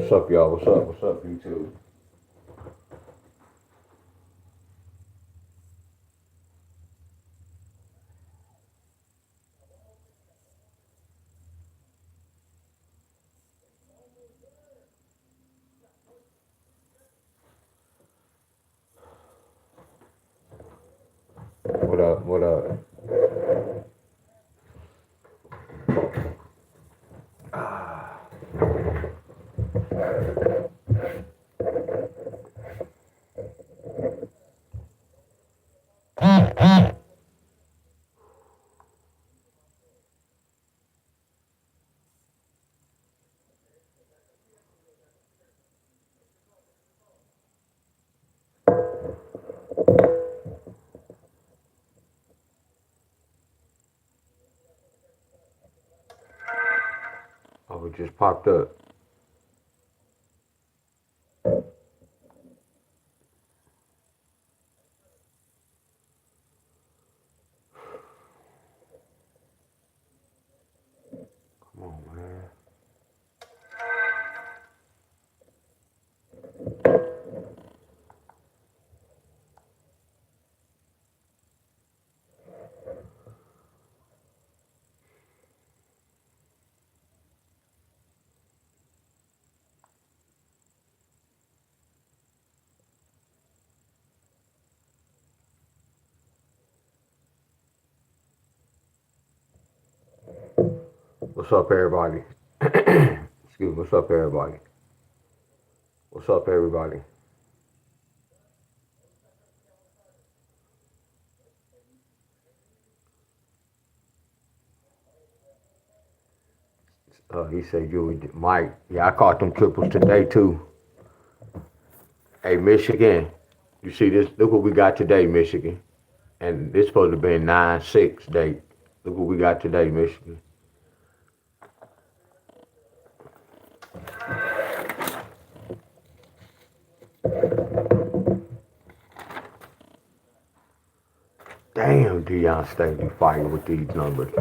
What's up, y'all? What's up? What's up, YouTube? What up? What up? Oh, it just popped up. Come on, man. What's up, everybody? Excuse me. What's up, everybody? What's up, everybody? He said you would, Mike. Yeah, I caught them triples today too. Hey, Michigan. You see this? Look what we got today, Michigan. And this supposed to be 9-6 date. Look what we got today, Michigan. Damn, Deion Staley fighting with these numbers.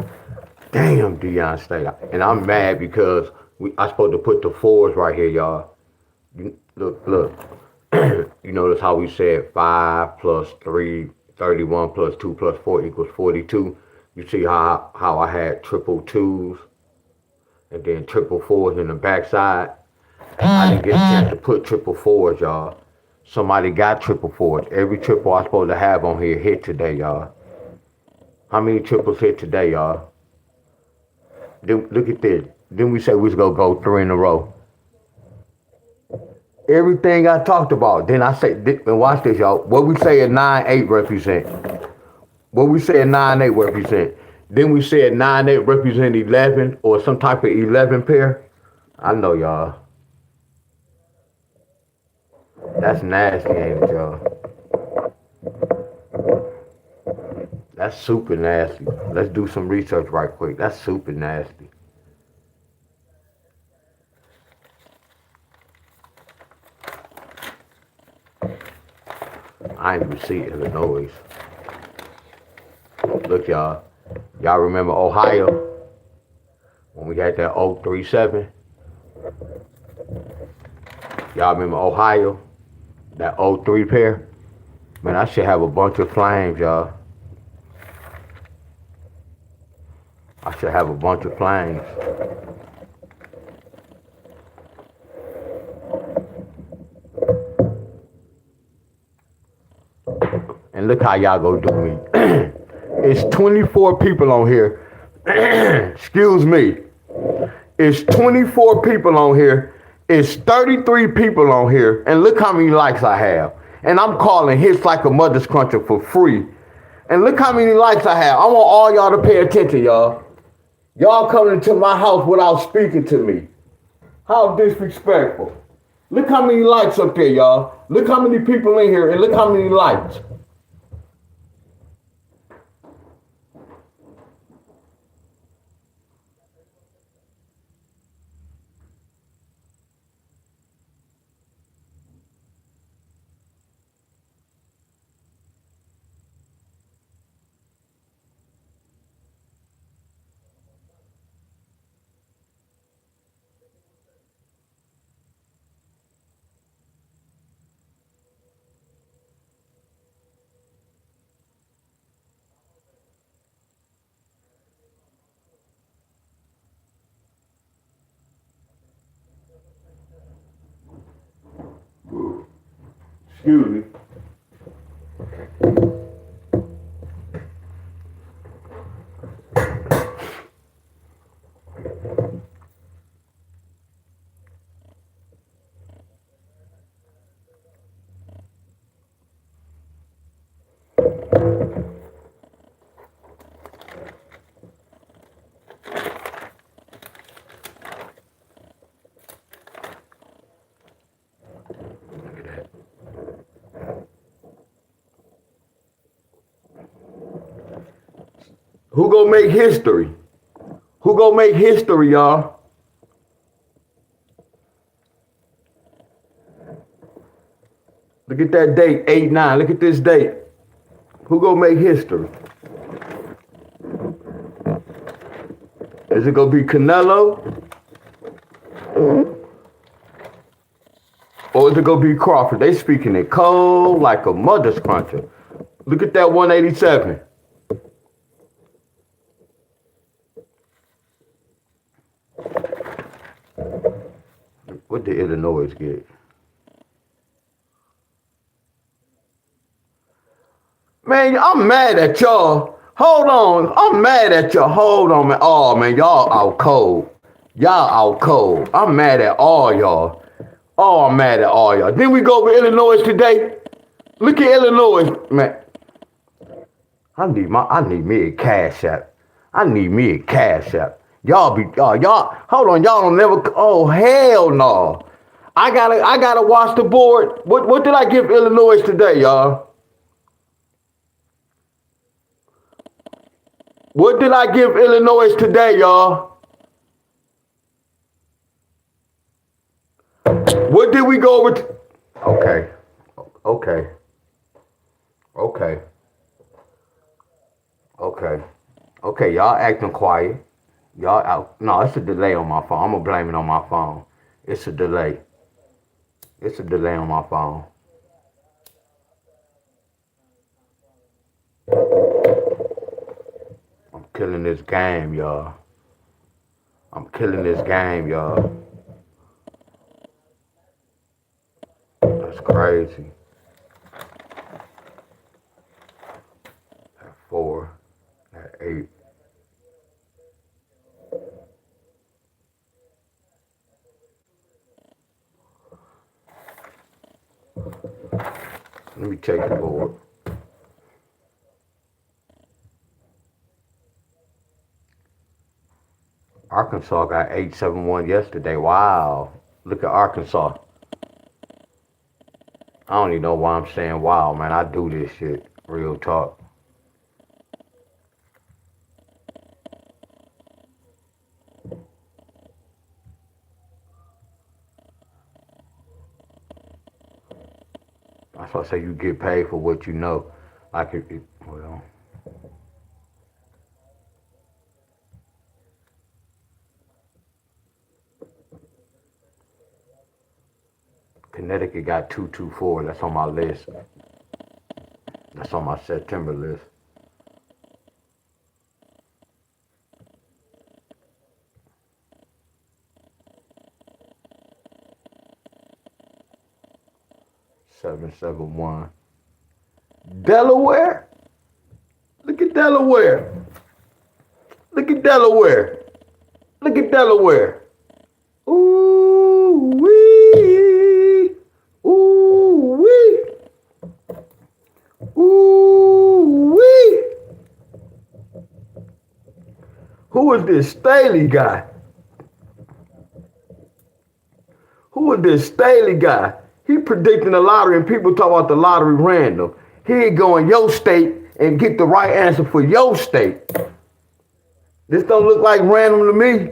Damn, Deion Staley. And I'm mad because I supposed to put the fours right here, y'all. Look. You notice how we said 5 plus 3, 31 plus 2 plus 4 equals 42. You see how I had triple twos and then triple fours in the backside. I didn't get a chance to put triple fours, y'all. Somebody got triple fours. Every triple I supposed to have on here hit today, y'all. How many triples hit today, y'all? Then, look at this. Then we said we was gonna go 3 in a row. Everything I talked about. Then I say, and watch this, y'all. What we say a 9-8 represent. What we said 9-8 represent. Then we said 9-8 represent 11 or some type of 11 pair. I know, y'all. That's nasty, ain't it, y'all? That's super nasty. Let's do some research right quick. That's super nasty. I ain't even see Illinois. Look, y'all. Y'all remember Ohio? When we had that 037? Y'all remember Ohio? That 03 pair? Man, I should have a bunch of flames, y'all. I should have a bunch of flames. And look how y'all go do me. It's 24 people on here. Excuse me. It's 24 people on here. It's 33 people on here. And look how many likes I have. And I'm calling Hits Like a Mother's Cruncher for free. And look how many likes I have. I want all y'all to pay attention, y'all. Y'all coming into my house without speaking to me. How disrespectful. Look how many likes up there, y'all. Look how many people in here and look how many likes. Excuse me. Look at that. Who gonna make history? Who gonna make history, y'all? Look at that date, 8-9. Look at this date. Who gonna make history? Is it gonna be Canelo? Or is it gonna be Crawford? They speaking it cold like a mother's cruncher. Look at that 187. What did Illinois get? Man, I'm mad at y'all. Hold on. I'm mad at y'all. Hold on, man. Oh, man, y'all out cold. Y'all out cold. I'm mad at all y'all. Oh, I'm mad at all y'all. Then we go over Illinois today. Look at Illinois, man. I need me a cash app. I need me a cash app. Y'all hold on, y'all don't never, oh, hell no. I gotta watch the board. What did I give Illinois today, y'all? What did I give Illinois today, y'all? What did we go over? Okay. Okay. Okay. Okay. Okay, y'all acting quiet. Y'all out. No, it's a delay on my phone. I'm gonna blame it on my phone. It's a delay. It's a delay on my phone. I'm killing this game, y'all. I'm killing this game, y'all. That's crazy. That 4, that 8. Let me check the board. Arkansas got 8-7-1 yesterday. Wow. Look at Arkansas. I don't even know why I'm saying wow, man. I do this shit. Real talk. That's why I say you get paid for what you know. Like well. Connecticut got 2-2-4. That's on my list. That's on my September list. Seven, 7-1. Delaware? Look at Delaware. Look at Delaware. Look at Delaware. Ooh wee. Ooh wee. Ooh wee. Who is this Staley guy? Who is this Staley guy? He predicting the lottery and people talk about the lottery random. He ain't going your state and get the right answer for your state. This don't look like random to me.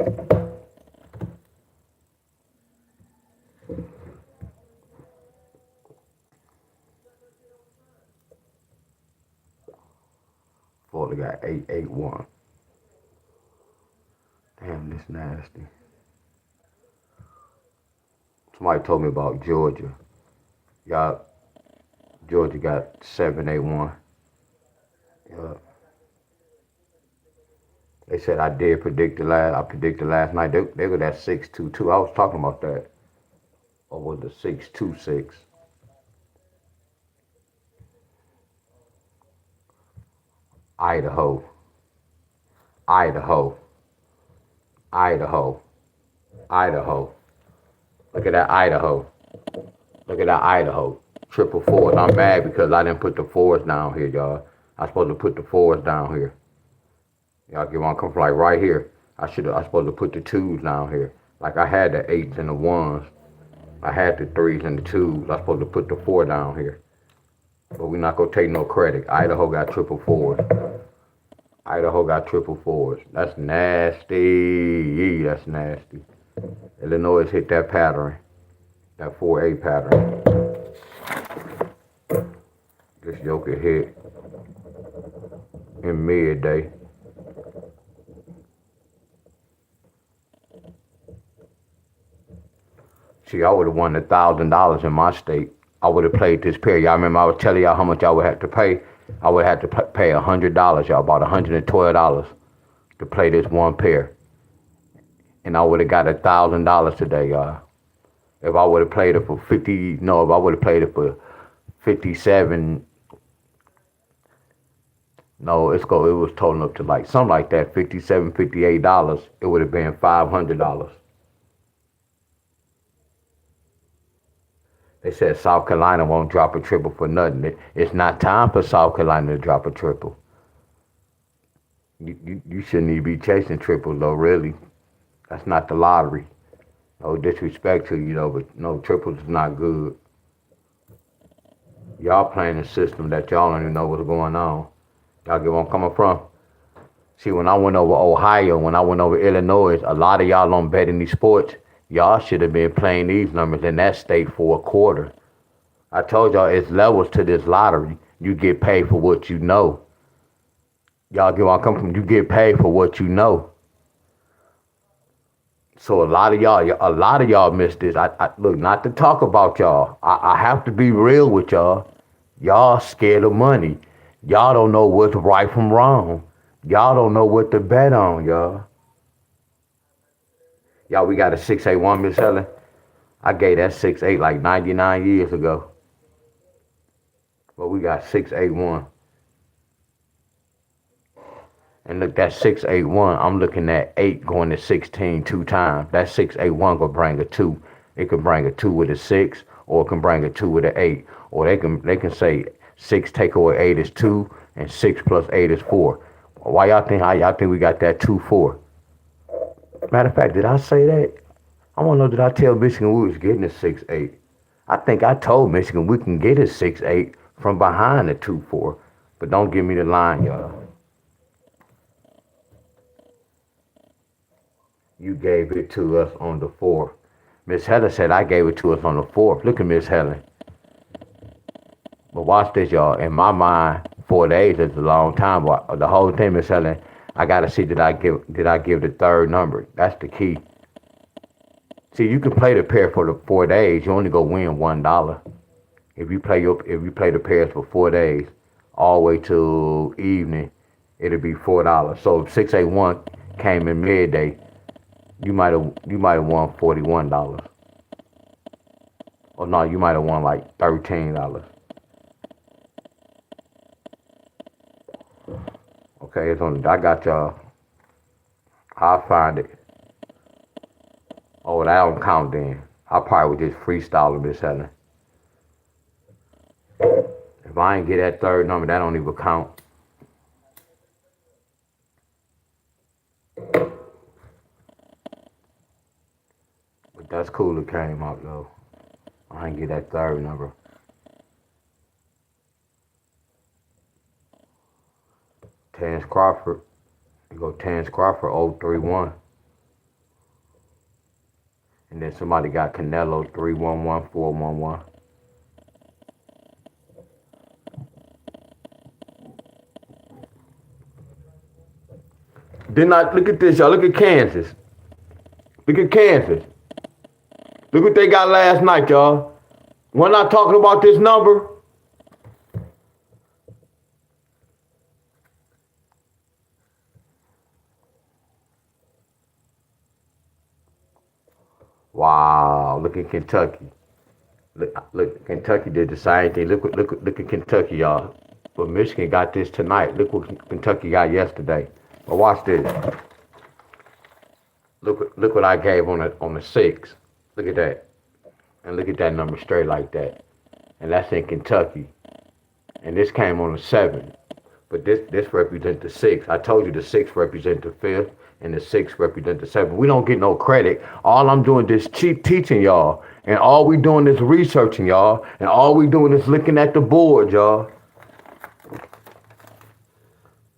Florida got 8-8-1. Damn, this nasty. Somebody told me about Georgia. Y'all, Georgia got 7-8-1. Yeah. They said I did predict I predicted last night. They were at 6-2-2. I was talking about that. Or was it 6-2-6? Idaho, Idaho, Idaho, Idaho. Look at that Idaho. Look at that Idaho. Triple fours. I'm mad because I didn't put the fours down here, y'all. I supposed to put the fours down here. Y'all get one come from like right here. I supposed to put the twos down here. Like I had the eights and the ones. I had the threes and the twos. I supposed to put the four down here. But we're not gonna take no credit. Idaho got triple fours. Idaho got triple fours. That's nasty. That's nasty. Illinois hit that pattern. That 4A pattern. This joker hit in midday. See, I would have won $1,000 in my state. I would have played this pair. Y'all remember I was telling y'all how much I would have to pay? I would have to pay $100, y'all, about $112 to play this one pair. And I would have got $1,000 today, y'all. If I would have played it for if I would have played it for 57, no, it was totaling up to like something like that, $57, $58, it would have been $500. They said South Carolina won't drop a triple for nothing. It's not time for South Carolina to drop a triple. You shouldn't even be chasing triples though, really. That's not the lottery. No disrespect to you, but no, triples is not good. Y'all playing a system that y'all don't even know what's going on. Y'all get where I'm coming from? See, when I went over Ohio, when I went over Illinois, a lot of y'all don't bet in these sports. Y'all should have been playing these numbers in that state for a quarter. I told y'all it's levels to this lottery. You get paid for what you know. Y'all get where I come from? You get paid for what you know. So a lot of y'all missed this. I look, not to talk about y'all. I have to be real with y'all. Y'all scared of money. Y'all don't know what's right from wrong. Y'all don't know what to bet on, y'all. Y'all, we got a 681, Miss Helen. I gave that 6'8" like 99 years ago. But we got 681. And look, that 681, I'm looking at 8 going to 16 two times. That 681 gonna bring a 2. It can bring a 2 with a 6, or it can bring a 2 with an 8. Or they can say 6 take away 8 is 2, and 6 plus 8 is 4. Why y'all think we got that 2-4? Matter of fact, did I say that? I want to know, did I tell Michigan we was getting a 6-8? I think I told Michigan we can get a 6-8 from behind the 2-4. But don't give me the line, y'all. You gave it to us on the 4th. Miss Helen said I gave it to us on the 4th. Look at Miss Helen. But watch this, y'all. In my mind, 4 days is a long time. But the whole thing, Miss Helen, I gotta see did I give the third number. That's the key. See, you can play the pair for the 4 days. You only go win $1. If you play the pairs for 4 days, all the way till evening, it'll be $4. So if 681 came in midday, you might have won $41. Or no, you might have won like $13. Okay, I got y'all. I'll find it. Oh, that don't count then. I probably was just freestyling Miss Helen. If I ain't get that third number, that don't even count. But that's cool it came out though. I ain't get that third number. Terrence Crawford. You go Terrence Crawford 031. And then somebody got Canelo 311 411. Then I look at this, y'all. Look at Kansas. Look at Kansas. Look what they got last night, y'all. We're not talking about this number. Wow, look at Kentucky. Look, Kentucky did the same thing. Look at Kentucky, y'all. But Michigan got this tonight. Look what Kentucky got yesterday. But watch this. Look what I gave on the 6. Look at that. And look at that number straight like that. And that's in Kentucky. And this came on the 7. But this represents the 6. I told you the 6 represents the 5th and the 6 represents the 7. We don't get no credit. All I'm doing is teaching y'all. And all we doing is researching y'all. And all we doing is looking at the board, y'all.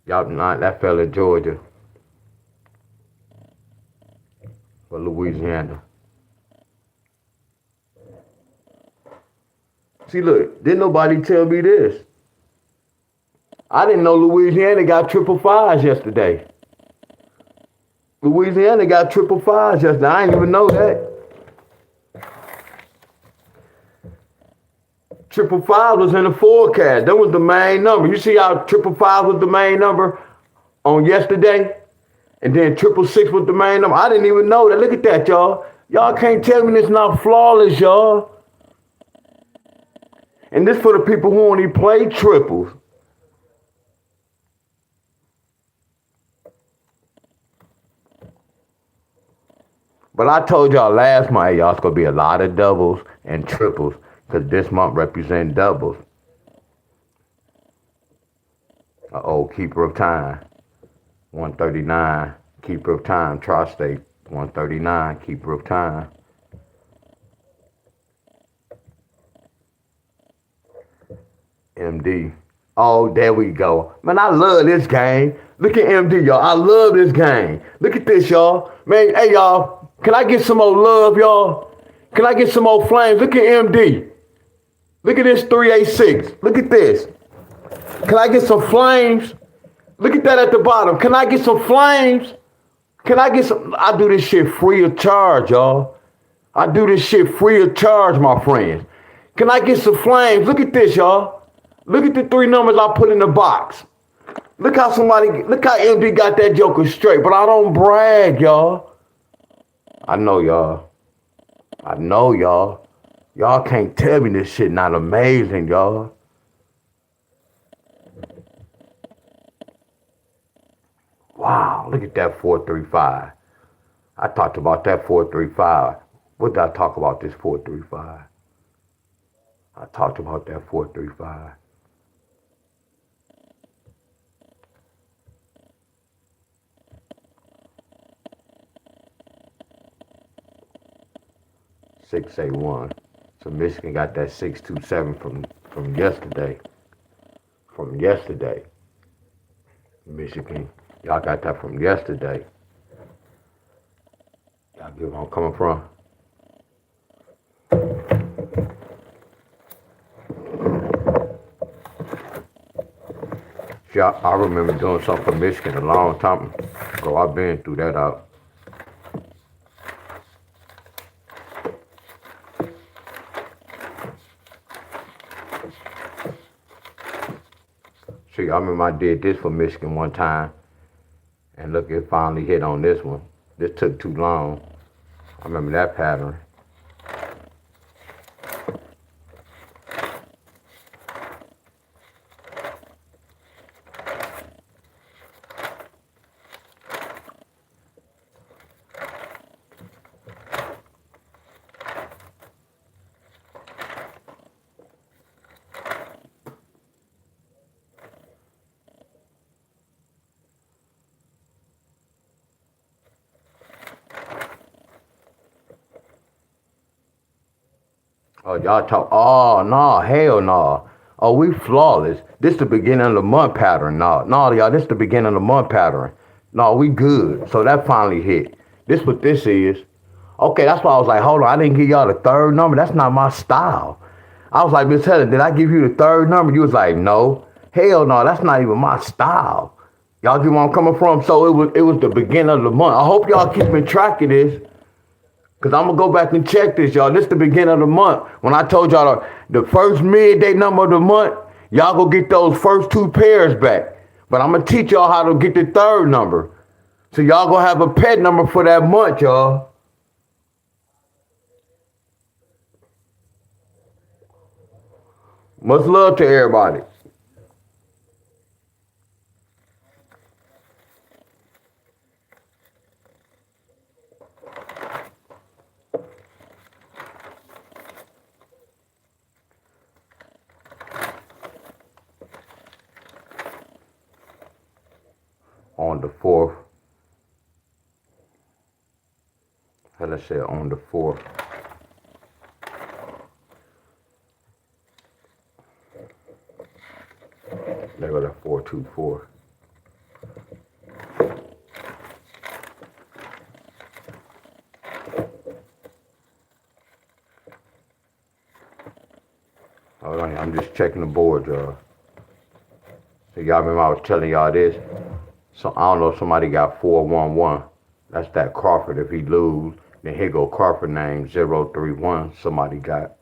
Y'all not that fella Georgia. Or Louisiana. See, look, didn't nobody tell me this. I didn't know Louisiana got 555s yesterday. Louisiana got 555s yesterday. I didn't even know that. 555 was in the forecast. That was the main number. You see how 555 was the main number on yesterday? And then 666 was the main number. I didn't even know that. Look at that, y'all. Y'all can't tell me it's not flawless, y'all. And this for the people who only play triples. But I told y'all last month, y'all, it's going to be a lot of doubles and triples because this month represents doubles. Keeper of time. 139, keeper of time. Tri-State, 139, keeper of time. MD. Oh, there we go. Man, I love this game. Look at MD, y'all. I love this game. Look at this, y'all. Man, hey, y'all. Can I get some more love, y'all? Can I get some more flames? Look at MD. Look at this 386. Look at this. Can I get some flames? Look at that at the bottom. Can I get some flames? Can I get some? I do this shit free of charge, y'all. I do this shit free of charge, my friends. Can I get some flames? Look at this, y'all. Look at the 3 numbers I put in the box. Look how MD got that joker straight. But I don't brag, y'all. I know y'all. I know y'all. Y'all can't tell me this shit not amazing, y'all. Wow, look at that 435. I talked about that 435. What did I talk about this 435? I talked about that 435. $681. So Michigan got that 627 from yesterday. From yesterday. Michigan. Y'all got that from yesterday. Y'all get where I'm coming from? See, I remember doing something for Michigan a long time ago. I've been through that out. See, I remember I did this for Michigan one time. And look, it finally hit on this one. This took too long. I remember that pattern. Oh, y'all talk. Oh, no, hell no. Oh, we flawless. This the beginning of the month pattern. No, y'all, this the beginning of the month pattern. No, we good. So that finally hit. This what this is. Okay, that's why I was like, hold on, I didn't give y'all the 3rd number. That's not my style. I was like, Miss Helen, did I give you the 3rd number? You was like, no. Hell no, that's not even my style. Y'all get where I'm coming from? So it was the beginning of the month. I hope y'all keeping track of this. Because I'm going to go back and check this, y'all. This is the beginning of the month. When I told y'all the first midday number of the month, y'all go get those first 2 pairs back. But I'm going to teach y'all how to get the 3rd number. So y'all going to have a pet number for that month, y'all. Much love to everybody. on the 4th. Let's say on the 4th. There go that 424. Hold on, I'm just checking the board, y'all. So y'all remember I was telling y'all this? So I don't know if somebody got 411. That's that Crawford. If he lose, then here go Crawford name 031. Somebody got.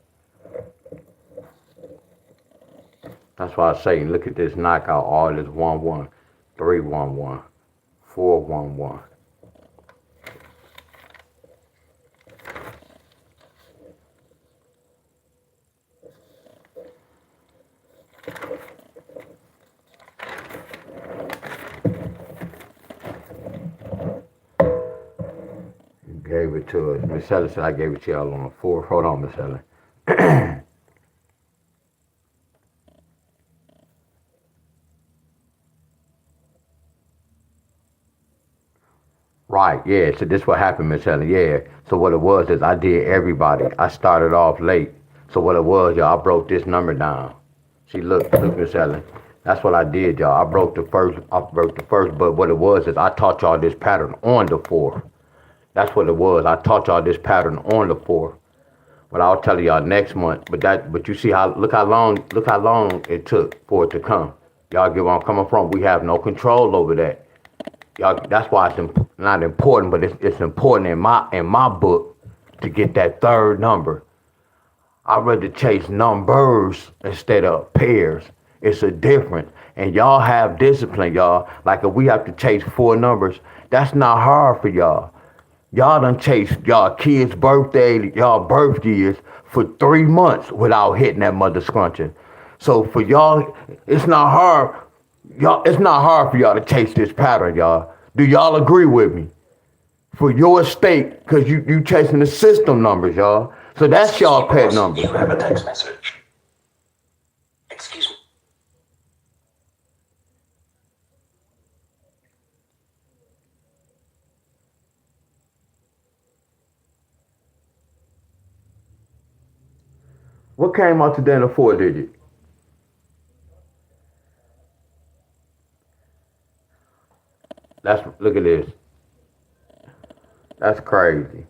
That's why I say, look at this knockout. All this 1-1, 3-1-1, 4-1-1. Gave it to us. Miss Helen said I gave it to y'all on the 4th. Hold on, Miss Helen. Right, yeah. So this what happened, Miss Helen. Yeah. So what it was is I did everybody. I started off late. So what it was, y'all, I broke this number down. See, look, Miss Helen. That's what I did, y'all. I broke the first, but what it was is I taught y'all this pattern on the 4th. That's what it was. I taught y'all this pattern on the 4th. But I'll tell y'all next month. But you see look how long it took for it to come. Y'all get where I'm coming from. We have no control over that. Y'all, that's why it's not important, but it's important in my book to get that third number. I'd rather chase numbers instead of pairs. It's a difference. And y'all have discipline, y'all. Like if we have to chase 4 numbers, that's not hard for y'all. Y'all done chased y'all kids' birthday, y'all birth years for 3 months without hitting that mother scrunching. So for y'all, it's not hard. It's not hard for y'all to chase this pattern, y'all. Do y'all agree with me? For your state, because you chasing the system numbers, y'all. So that's y'all pet number. You have a text message. Excuse me. What came out today in a 4-digit? Look at this. That's crazy.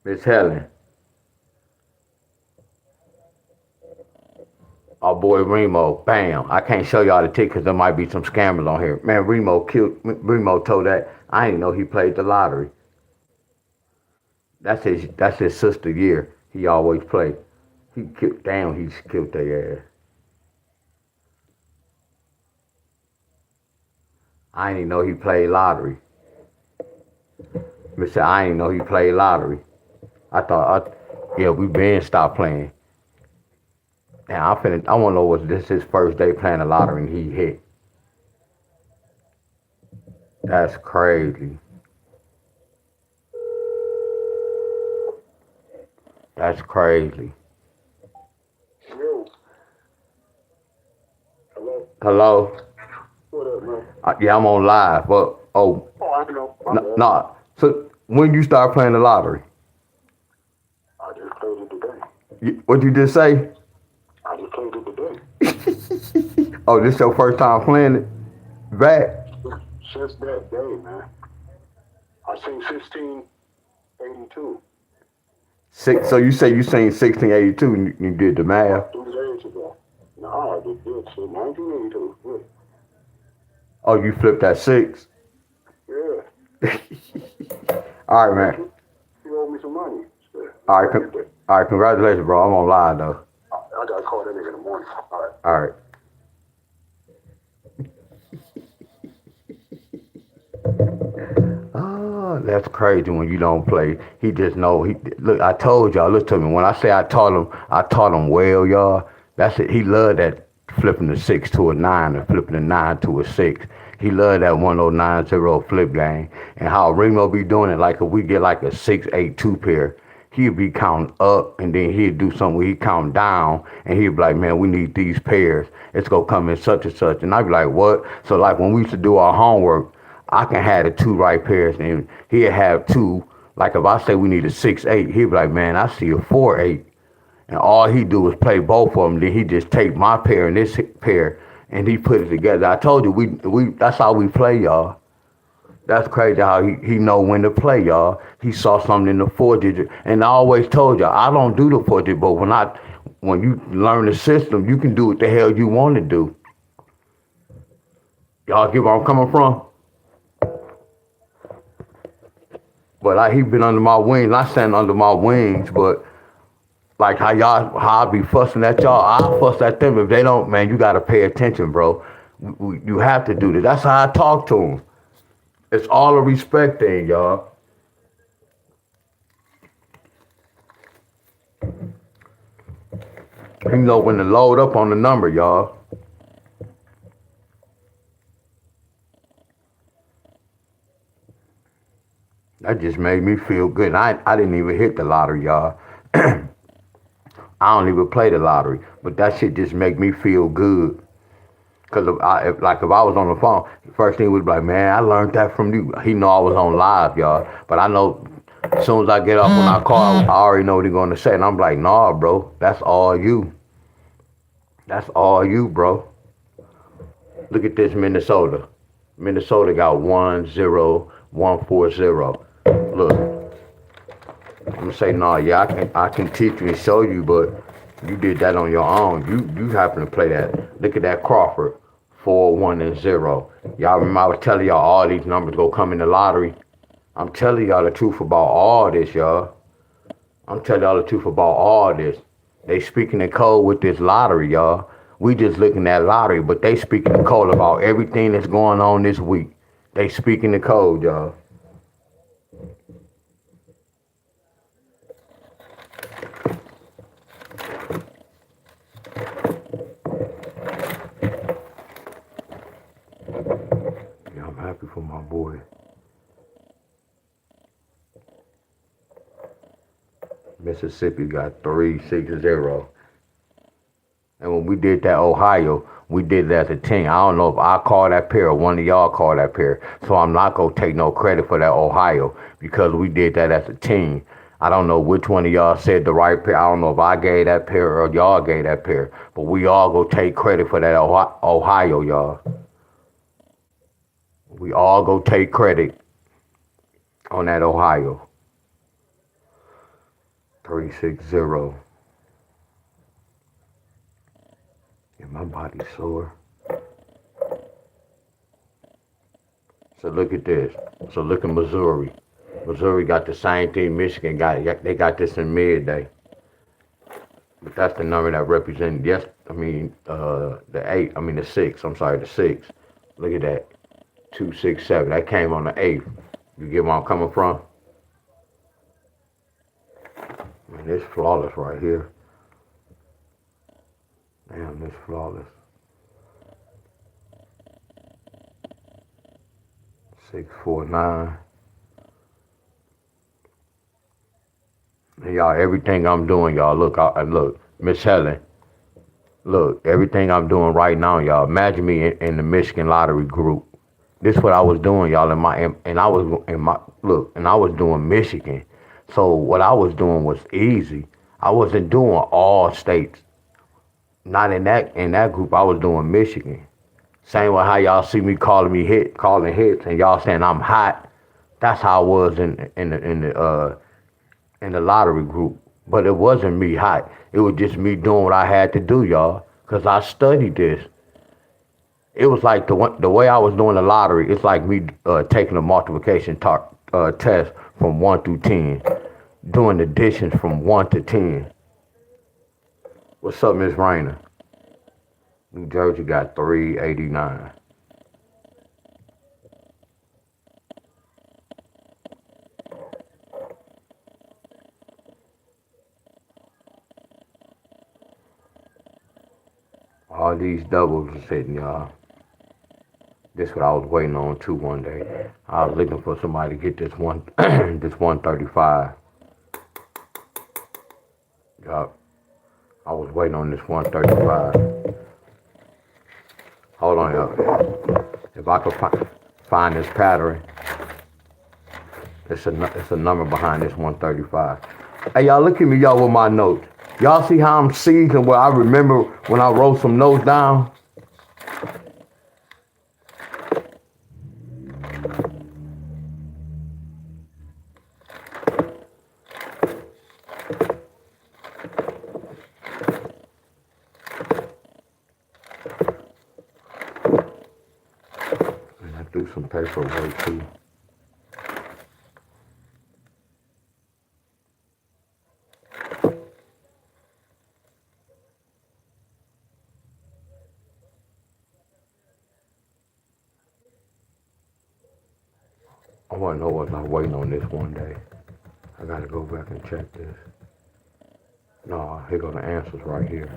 Miss Helen. Our boy Remo, bam. I can't show y'all the ticket because there might be some scammers on here. Man, Remo told that. I didn't know he played the lottery. That's his sister year. He always played. He killed their ass. I didn't know he played lottery. Mister, I didn't know he played lottery. We been stopped playing. Now I wanna know was this his first day playing the lottery and he hit. That's crazy. That's crazy. Yo. Hello? Hello? What up, man? Yeah, I'm on live, but Oh, I know. nah. So when you start playing the lottery? I just played it today. What you just say? I just played it today. Oh, this your first time playing it? Back? Since that day, man. I seen 1682. So you say you seen 1682 and you did the math? 3 days ago. No, I just did. So 1982. Yeah. Oh, you flipped that 6? Yeah. All right, man. You owe me some money. All right, congratulations, bro. I'm on live, though. I got to call that nigga in the morning. All right. All right. Oh, that's crazy when you don't play. He just know. Look, I told y'all. Listen to me. When I say I taught him well, y'all. That's it. He loved that flipping the 6 to a 9 and flipping the 9 to a 6. He loved that 1090 flip game and how Remo be doing it. Like if we get like a 6-8-2 pair, he'd be counting up, and then he'd do something where he'd count down, and he'd be like, man, we need these pairs. It's gonna come in such and such. And I'd be like, what? So like when we used to do our homework, I can have the two right pairs, and he'd have two. Like if I say we need a 6-8, he'd be like, man, I see a 4-8. And all he do is play both of them. Then he just take my pair and this pair, and he put it together. I told you we that's how we play, y'all. That's crazy how he know when to play, y'all. He saw something in the 4 digit, and I always told y'all I don't do the 4 digit, but when you learn the system, you can do what the hell you want to do. Y'all get where I'm coming from? But he been under my wings. Not saying under my wings, but like how I be fussing at y'all, I fuss at them. If they don't, man, you gotta pay attention, bro. You have to do this. That's how I talk to them. It's all a respect thing, y'all. You know when to load up on the number, y'all. That just made me feel good. I didn't even hit the lottery, y'all. I don't even play the lottery, but that shit just make me feel good. Cause if I was on the phone, the first thing would be like, man, I learned that from you. He know I was on live, y'all. But I know as soon as I get off when I call, I already know what he's gonna say. And I'm like, nah, bro, that's all you. That's all you, bro. Look at this Minnesota. Minnesota got 10140. Look, I'm gonna say, nah, yeah, I can teach you and show you, but you did that on your own. You happen to play that. Look at that Crawford, 4-1-0. Y'all remember I was telling y'all all these numbers go come in the lottery. I'm telling y'all the truth about all this, y'all. I'm telling y'all the truth about all this. They speaking in code with this lottery, y'all. We just looking at lottery, but they speaking in code about everything that's going on this week. They speaking the code, y'all. Yeah, I'm happy for my boy. Mississippi got 360. And when we did that Ohio, we did it as a team. I don't know if I call that pair or one of y'all call that pair. So I'm not going to take no credit for that Ohio because we did that as a team. I don't know which one of y'all said the right pair. I don't know if I gave that pair or y'all gave that pair. But we all go take credit for that Ohio, y'all. We all go take credit on that Ohio. 360. Yeah, my body's sore. So look at this. So look at Missouri. Missouri got the same thing Michigan got. They got this in midday. But that's the number that represented the 8, the 6. I'm sorry, the 6. Look at that. 267. That came on the 8th. You get where I'm coming from? Man, this flawless right here. Damn, this flawless. 649. And y'all, everything I'm doing, y'all, look, Miss Helen, look, everything I'm doing right now, y'all. Imagine me in the Michigan Lottery group. This is what I was doing, y'all, and I was doing Michigan. So what I was doing was easy. I wasn't doing all states. Not in that group. I was doing Michigan. Same with how y'all see me calling hits, and y'all saying I'm hot. That's how I was in the lottery group. But it wasn't me hot. It was just me doing what I had to do, y'all. Cause I studied this. It was like the way I was doing the lottery. It's like me taking a multiplication test from 1 through 10, doing additions from 1 to 10. What's up, Miss Rainer? New Jersey got 389. All these doubles are sitting, y'all. This is what I was waiting on too one day. I was looking for somebody to get this 135. Yup. I was waiting on this 135. Hold on, y'all. If I could find this pattern, it's a number behind this 135. Hey, y'all, look at me, y'all, with my notes. Y'all see how I'm seasoned where I remember when I wrote some notes down? And I do some paperwork too. I want to know what I'm waiting on this one day. I got to go back and check this. No, here go the answers right here.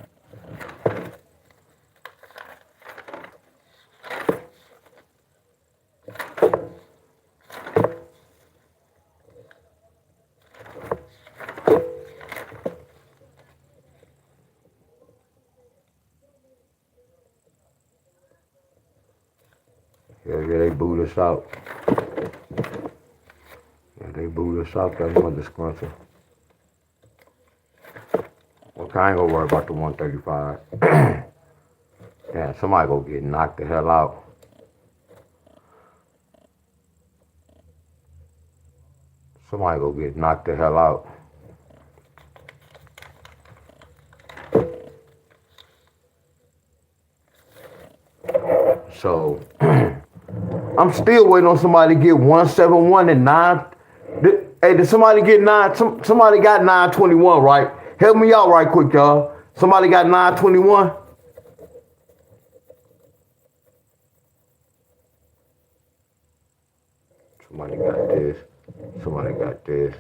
Yeah, they booed us out. Yeah, they booed us out. That one disgruntled. Okay, I ain't gonna worry about the 135. Yeah, somebody gonna get knocked the hell out. Somebody gonna get knocked the hell out. So, I'm still waiting on somebody to get 171 and 9. Hey, did somebody get 9? Somebody got 921, right? Help me out right quick, y'all. Somebody got 921? Somebody got this. Somebody got this.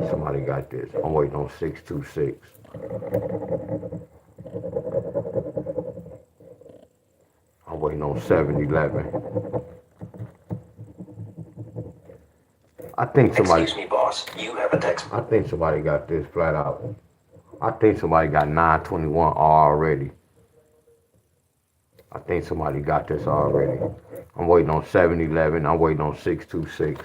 Somebody got this. I'm waiting on 626. I'm waiting on 711. I think somebody. Excuse me, boss. You have a text. I think somebody got this flat out. I think somebody got 921 already. I think somebody got this already. I'm waiting on 711. I'm waiting on 626.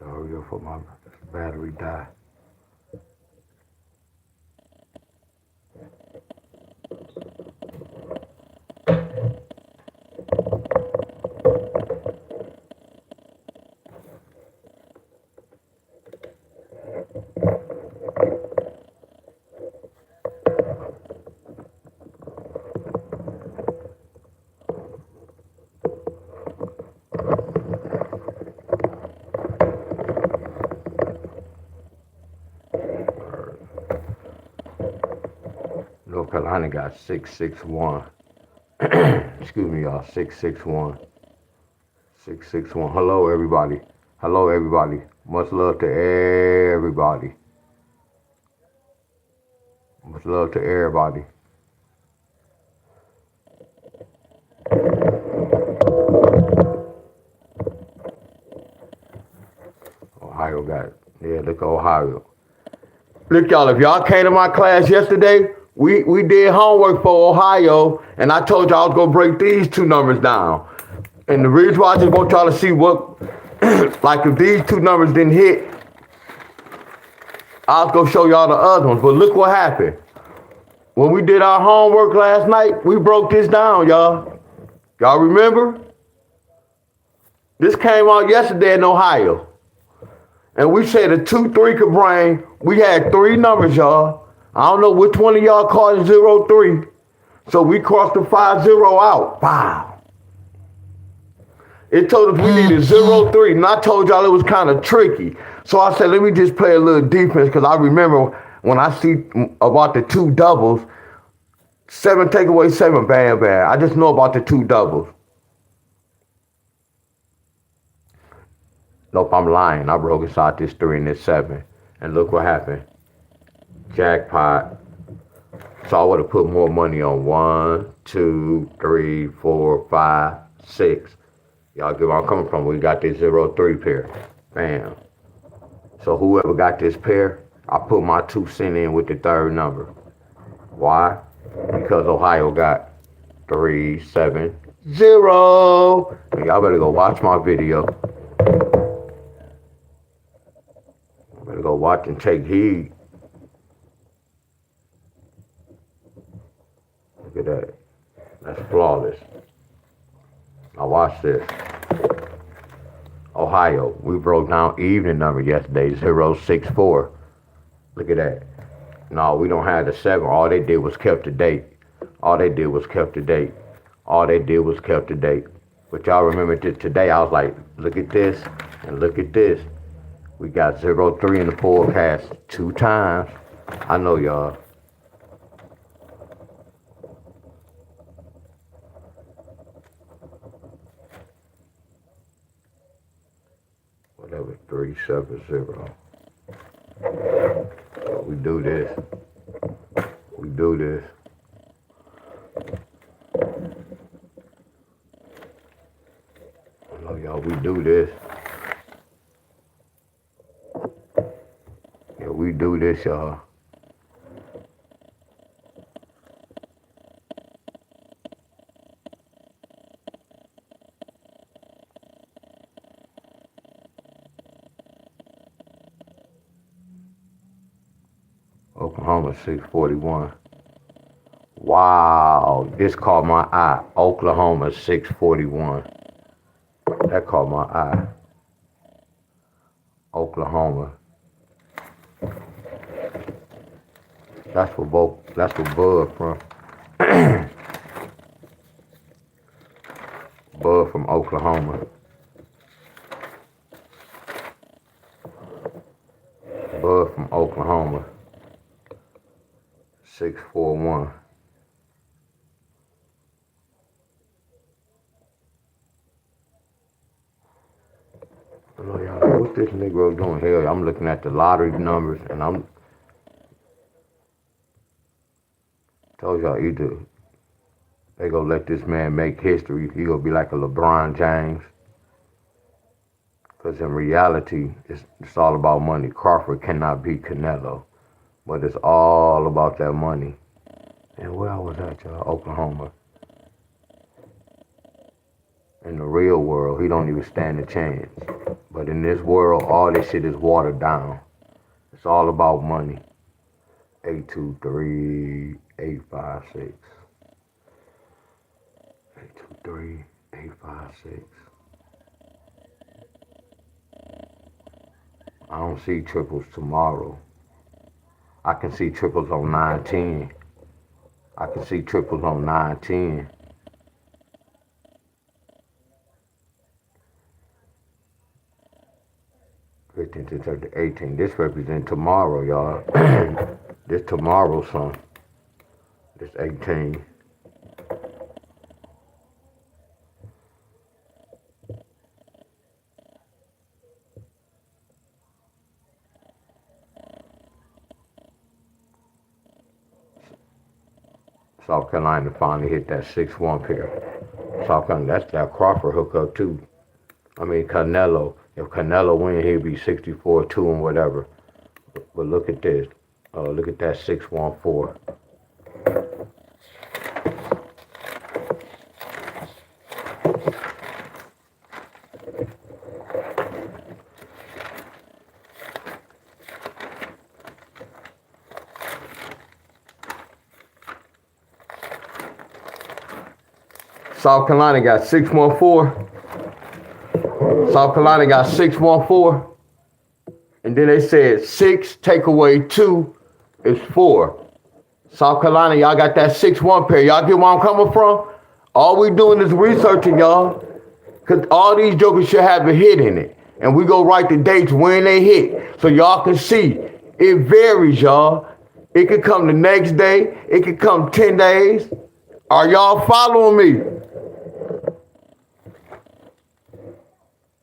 Hurry up for my battery die. North Carolina got 661. Excuse me, y'all. 661. 661. Hello, everybody. Hello, everybody. Much love to everybody. Much love to everybody. Ohio got it. Yeah, look at Ohio. Look, y'all, if y'all came to my class yesterday, we did homework for Ohio, and I told y'all I was going to break these two numbers down. And the reason why I just want y'all to see what, like if these two numbers didn't hit, I was going to show y'all the other ones. But look what happened. When we did our homework last night, we broke this down, y'all. Y'all remember? This came out yesterday in Ohio. And we said a 2-3 could bring, we had 3 numbers, y'all. I don't know which one of y'all called 03. So we crossed the 50 out. Wow. It told us we needed 03, and I told y'all it was kind of tricky. So I said, let me just play a little defense, because I remember when I see about the 2 doubles, 7 take away 7, bam, bam. I just know about the 2 doubles. Nope, I'm lying. I broke inside this 3 and this 7. And look what happened. Jackpot. So I would have put more money on 1, 2, 3, 4, 5, 6. Y'all get where I'm coming from. We got this 0-3 pair. Bam. So whoever got this pair, I put my 2 cents in with the third number. Why? Because Ohio got 3, 7, 0. Y'all better go watch my video. Better go watch and take heed. Look at that. That's flawless. Now watch this. Ohio, we broke down evening number yesterday, 064. Look at that. No, we don't have the 7. All they did was kept the date. All they did was kept the date. All they did was kept the date. But y'all remember today, I was like, look at this and look at this. We got 0-3 in the forecast 2 times. I know y'all. Whatever, 370. We do this. We do this. I know y'all, we do this. Yeah, we do this, y'all. Oklahoma 641. Wow, this caught my eye. Oklahoma 641. That caught my eye. Oklahoma. That's where Bud from. Bud from Oklahoma. Bud from Oklahoma. 641. I know y'all, what this Negro doing here? I'm looking at the lottery numbers and I'm told y'all either they gonna let this man make history, he gonna be like a LeBron James. Cause in reality, it's all about money. Crawford cannot beat Canelo, but it's all about that money. And where I was at, y'all? Oklahoma. In the real world, he don't even stand a chance. But in this world, all this shit is watered down. It's all about money. 823 856. 823 856. I don't see triples tomorrow. I can see triples on 910. I can see triples on 910. 15 to 30, 18. This represents tomorrow, y'all. This tomorrow, son. This 18. South Carolina finally hit that 6-1 pair. South Carolina, that's that Crawford hookup too. I mean, Canelo. If Canelo win, he'll be 64-2 and whatever. But look at this. Look at that 614. South Carolina got 614. South Carolina got 614. And then they said 6 take away 2 is 4. South Carolina, y'all got that 6-1 pair. Y'all get where I'm coming from? All we doing is researching, y'all. Because all these jokers should have a hit in it. And we go write the dates when they hit. So y'all can see. It varies, y'all. It could come the next day. It could come 10 days. Are y'all following me?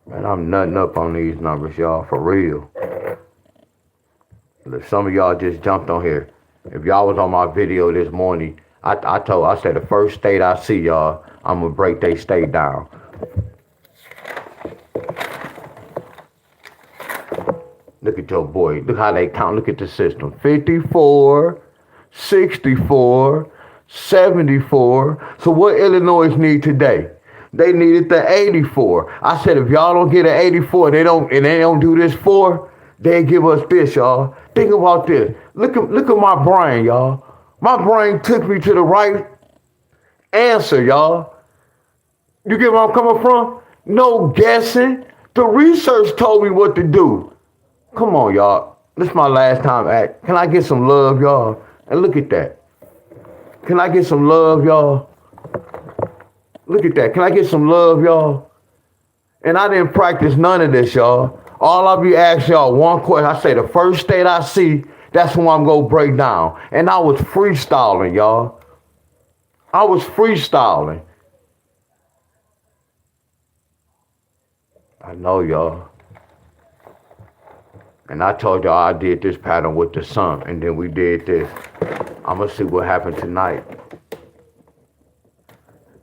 Man, I'm nutting up on these numbers, y'all, for real. Look, some of y'all just jumped on here. If y'all was on my video this morning, I said the first state I see y'all, I'm gonna break they state down. Look at your boy. Look how they count. Look at the system. 54, 64, 74. So what Illinois need today? They needed the 84. I said if y'all don't get an 84, they don't do this 4, they give us this, y'all. Think about this. Look at my brain, y'all. My brain took me to the right answer, y'all. You get where I'm coming from? No guessing. The research told me what to do. Come on, y'all. This is my last time act. Can I get some love, y'all? And look at that. Can I get some love, y'all? Look at that. Can I get some love, y'all? And I didn't practice none of this, y'all. All I'll be asking y'all one question. I say the first state I see, that's when I'm going to break down. And I was freestyling, y'all. I was freestyling. I know, y'all. And I told y'all I did this pattern with the sun, and then we did this. I'm going to see what happened tonight.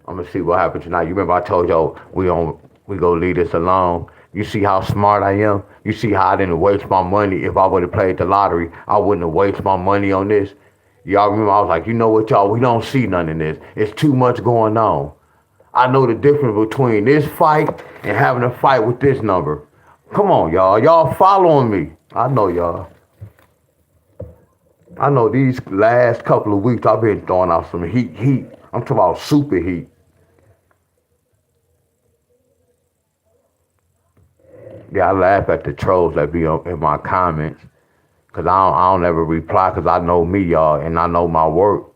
I'm going to see what happened tonight. You remember I told y'all we going to leave this alone. You see how smart I am? You see how I didn't waste my money? If I would have played the lottery, I wouldn't have wasted my money on this. Y'all remember I was like, you know what, y'all? We don't see none of this. It's too much going on. I know the difference between this fight and having a fight with this number. Come on, y'all. Y'all following me. I know y'all. I know these last couple of weeks I've been throwing out some heat. I'm talking about super heat. Yeah, I laugh at the trolls that be in my comments. Because I don't ever reply because I know me, y'all, and I know my work.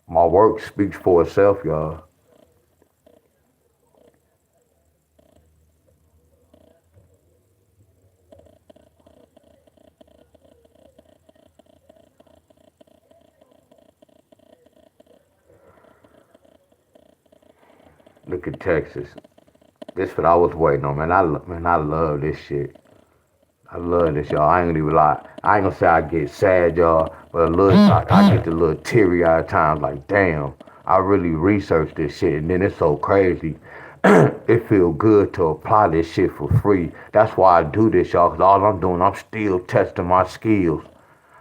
My work speaks for itself, y'all. Look at Texas. This what I was waiting on, man. I love this shit. I love this, y'all. I ain't gonna even lie. I ain't gonna say I get sad, y'all, but a little, I get the little teary-eyed at times, like, damn, I really researched this shit, and then it's so crazy. It feel good to apply this shit for free. That's why I do this, y'all, because all I'm doing, I'm still testing my skills.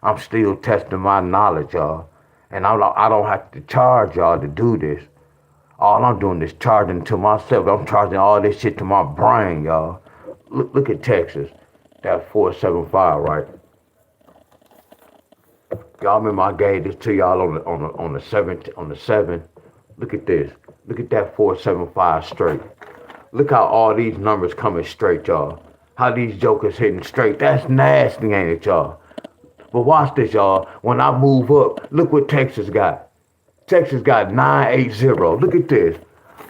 I'm still testing my knowledge, y'all. And I don't have to charge y'all to do this. All I'm doing is charging to myself. I'm charging all this shit to my brain, y'all. Look at Texas. That 475, right? Y'all remember I gave this to y'all on the 7. Look at this. Look at that 475 straight. Look how all these numbers coming straight, y'all. How these jokers hitting straight. That's nasty, ain't it, y'all? But watch this, y'all. When I move up, look what Texas got. Texas got 980. Look at this.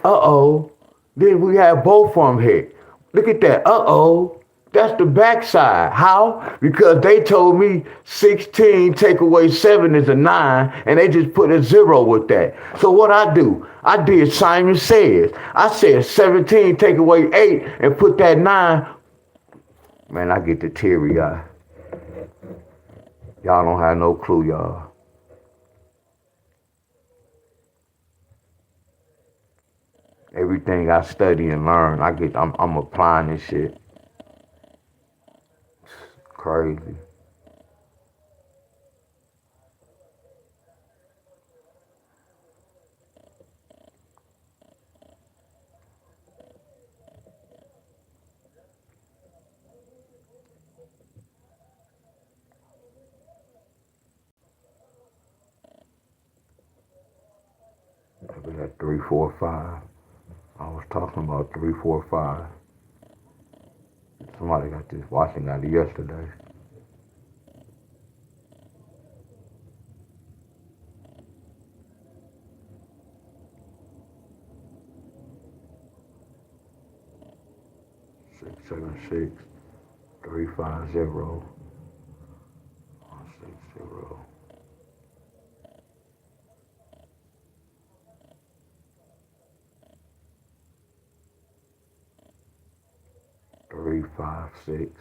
Uh-oh. Then we have both of them hit. Look at that. Uh-oh. That's the backside. How? Because they told me 16 take away 7 is a 9, and they just put a 0 with that. So what I do? I did Simon Says. I said 17 take away 8 and put that 9. Man, I get the teary eye. Y'all don't have no clue, y'all. Everything I study and learn, I'm applying this shit. It's crazy. We got 3, 4, 5. I was talking about 3, 4, 5. Somebody got this. Washington got it yesterday. Six, 7, 6, 3, 5, 0, 1, 6, 0. 356.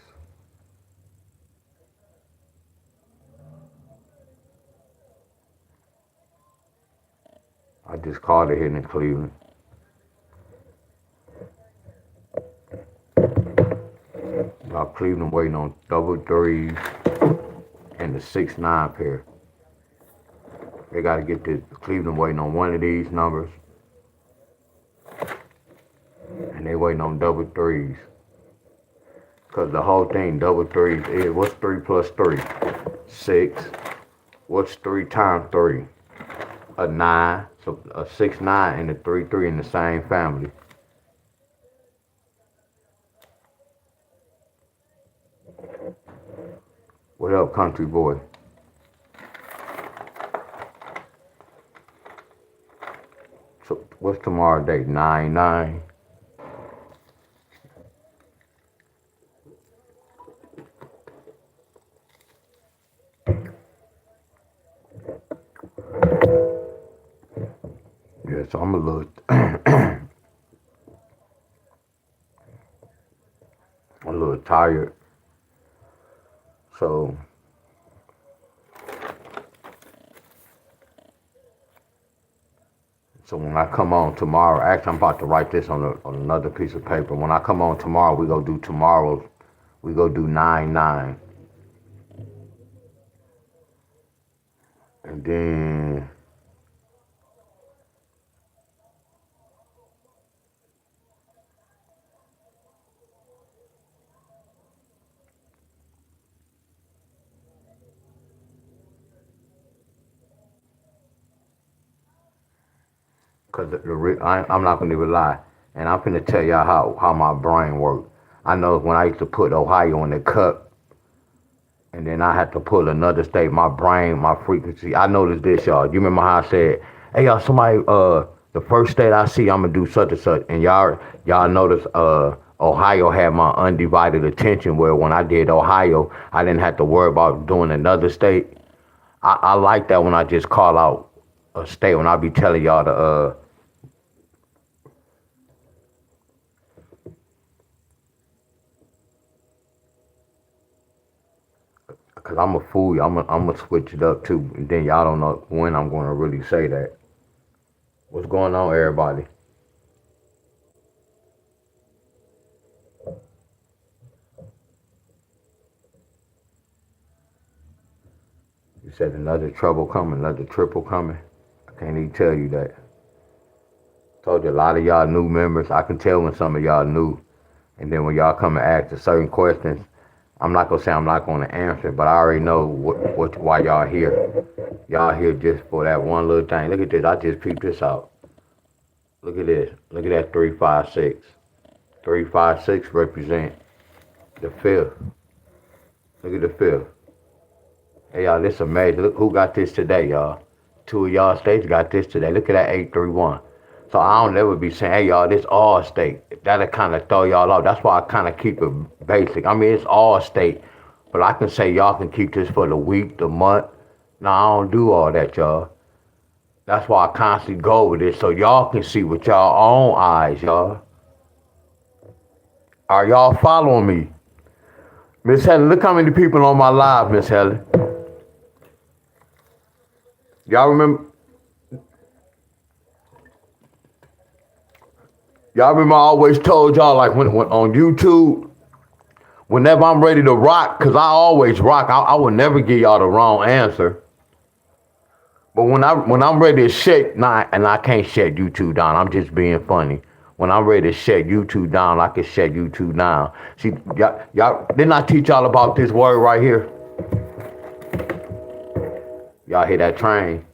I just called it here in Cleveland. Y'all Cleveland waiting on double threes and the 6-9 pair. They got to get the Cleveland waiting on one of these numbers. And they waiting on double threes. Because the whole thing, double threes, is what's 3 plus 3? 6. What's 3 times 3? A 9. So a 6-9 and a 3-3 in the same family. What up, country boy? So what's tomorrow date? 9/9. Yeah, so I'm a little a little tired. So when I come on tomorrow, actually I'm about to write this on another piece of paper. When I come on tomorrow, we go do 9/9. And then because I'm not gonna even lie, and I'm finna tell y'all how my brain works. I know when I used to put Ohio in the cup, and then I had to pull another state, my brain, my frequency. I noticed this, y'all. You remember how I said, "Hey, y'all, somebody, the first state I see, I'm gonna do such and such," and y'all notice, Ohio had my undivided attention. Where when I did Ohio, I didn't have to worry about doing another state. I like that when I just call out a state when I be telling y'all to cause I'm a fool you. I'm gonna switch it up too, and then y'all don't know when I'm gonna really say that. What's going on, everybody? You said another trouble coming, another triple coming. I can't even tell you that. Told you a lot of y'all new members. I can tell when some of y'all new, and then when y'all come and ask a certain questions, I'm not gonna say I'm not gonna answer, but I already know why y'all here. Y'all here just for that one little thing. Look at this. I just peeped this out. Look at this. Look at that 356. 356 represent the fifth. Look at the fifth. Hey y'all, this amazing. Look who got this today, y'all. 2 of y'all states got this today. Look at that 831. So I don't ever be saying, hey y'all, this all state. That'll kind of throw y'all off. That's why I kind of keep it basic. I mean, it's all state, but I can say y'all can keep this for the week, the month. No, I don't do all that, y'all. That's why I constantly go over this so y'all can see with y'all own eyes, y'all. Are y'all following me? Miss Helen, look how many people on my live, Miss Helen. Y'all remember? Y'all remember I always told y'all, like when on YouTube, whenever I'm ready to rock, because I always rock, I would never give y'all the wrong answer. But when I'm ready to shut, and I can't shut YouTube down, I'm just being funny. When I'm ready to shut YouTube down, I can shut YouTube down. See, y'all didn't I teach y'all about this word right here? Y'all hear that train?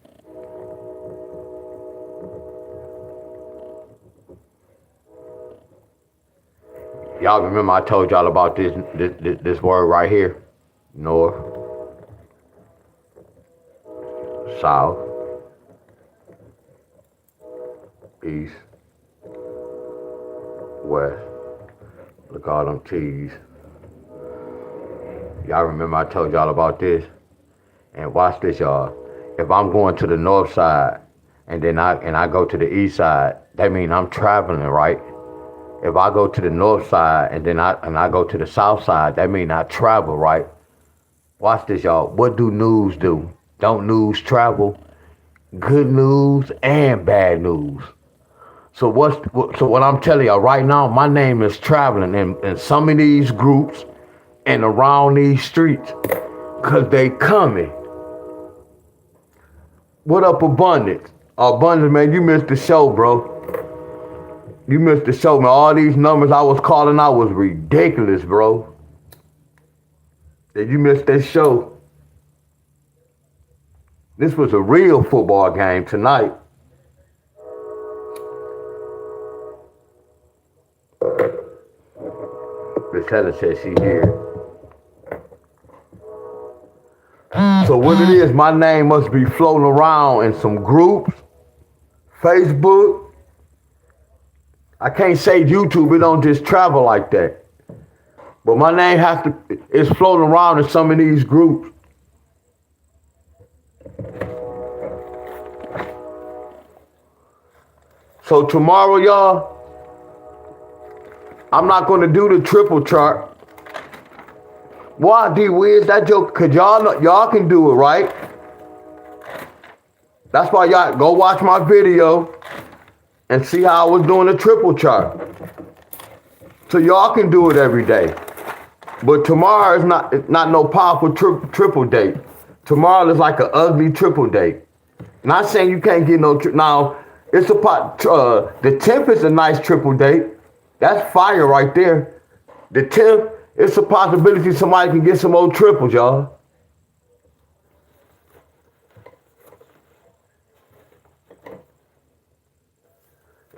Y'all remember I told y'all about this word right here? North, south, east, west. Look all them T's. Y'all remember I told y'all about this? And watch this, y'all. If I'm going to the north side and then I go to the east side, that means I'm traveling, right? If I go to the north side and then I go to the south side, that means I travel, right? Watch this, y'all. What do news do? Don't news travel? Good news and bad news. So what I'm telling y'all right now, my name is traveling in some of these groups and around these streets, cause they coming. What up, Abundance? Abundance, man, you missed the show, bro. You missed the show, man. All these numbers I was calling out was ridiculous, bro. Did you miss that show? This was a real football game tonight. Miss Helen said she here. So what it is, my name must be floating around in some groups, Facebook. I can't say YouTube, it don't just travel like that. But my name it's floating around in some of these groups. So tomorrow, y'all, I'm not gonna do the triple chart. Why, D-Wiz, that joke, cause y'all can do it, right? That's why y'all go watch my video and see how I was doing the triple chart. So y'all can do it every day. But tomorrow is not no powerful triple date. Tomorrow is like an ugly triple date. Not saying you can't get no now. It's the 10th is a nice triple date. That's fire right there. The 10th, it's a possibility somebody can get some old triples, y'all.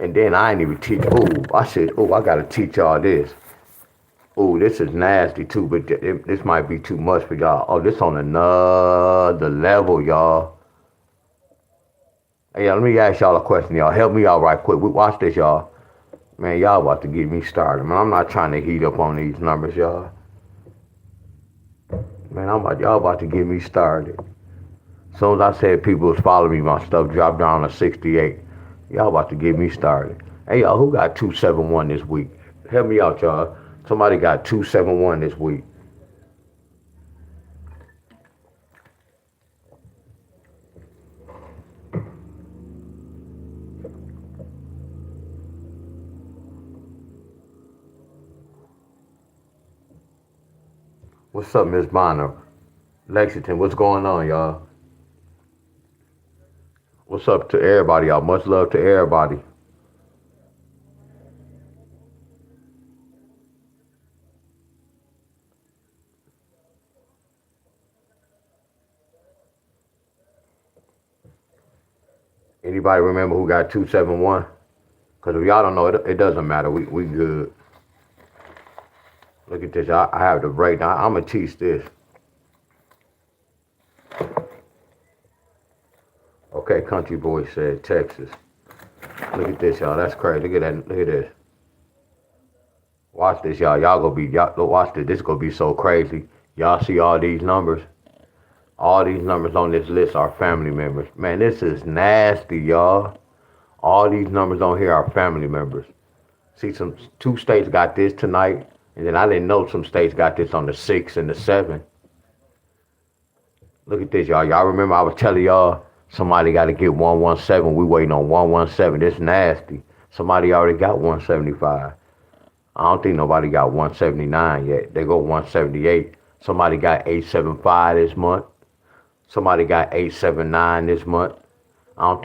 And then I ain't even teach. I gotta teach y'all this. Oh, this is nasty too, but this might be too much for y'all. Oh, this on another level, y'all. Hey, let me ask y'all a question, y'all. Help me out right quick. Watch this, y'all. Man, y'all about to get me started. Man, I'm not trying to heat up on these numbers, y'all. Man, y'all about to get me started. As soon as I said people was following me, my stuff dropped down to 68. Y'all about to get me started. Hey, y'all, who got 271 this week? Help me out, y'all. Somebody got 271 this week. What's up, Miss Bonner? Lexington, what's going on, y'all? What's up to everybody, y'all? Much love to everybody. Anybody remember who got 271? Because if y'all don't know, it doesn't matter. We good. Look at this. I have the breakdown. I'm going to teach this. Okay, Country Boy said Texas. Look at this, y'all. That's crazy. Look at that. Look at this. Watch this, y'all. Watch this. This is going to be so crazy. Y'all see all these numbers? All these numbers on this list are family members. Man, this is nasty, y'all. All these numbers on here are family members. See, two states got this tonight, and then I didn't know some states got this on the 6 and the 7. Look at this, y'all. Y'all remember I was telling y'all somebody got to get 117. We waiting on 117. This nasty. Somebody already got 175. I don't think nobody got 179 yet. They go 178. Somebody got 875 this month. Somebody got 879 this month. I don't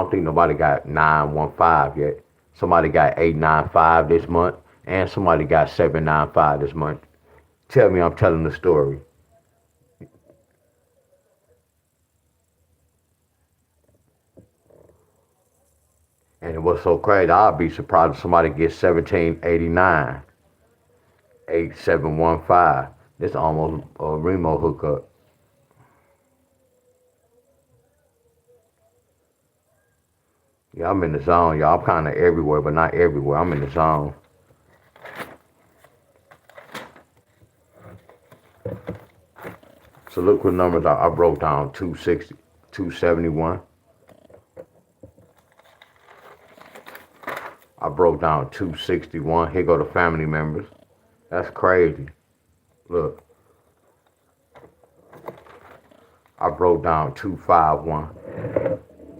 think nobody got 915 yet. Somebody got 895 this month, and somebody got 795 this month. Tell me I'm telling the story. And what's so crazy, I'd be surprised if somebody gets 1789, 8715. This almost a Remo hookup. Yeah, I'm in the zone, y'all. I'm kind of everywhere, but not everywhere. I'm in the zone. So look what numbers I broke down. 260, 271. I broke down 261. Here go the family members. That's crazy. Look, I broke down 251.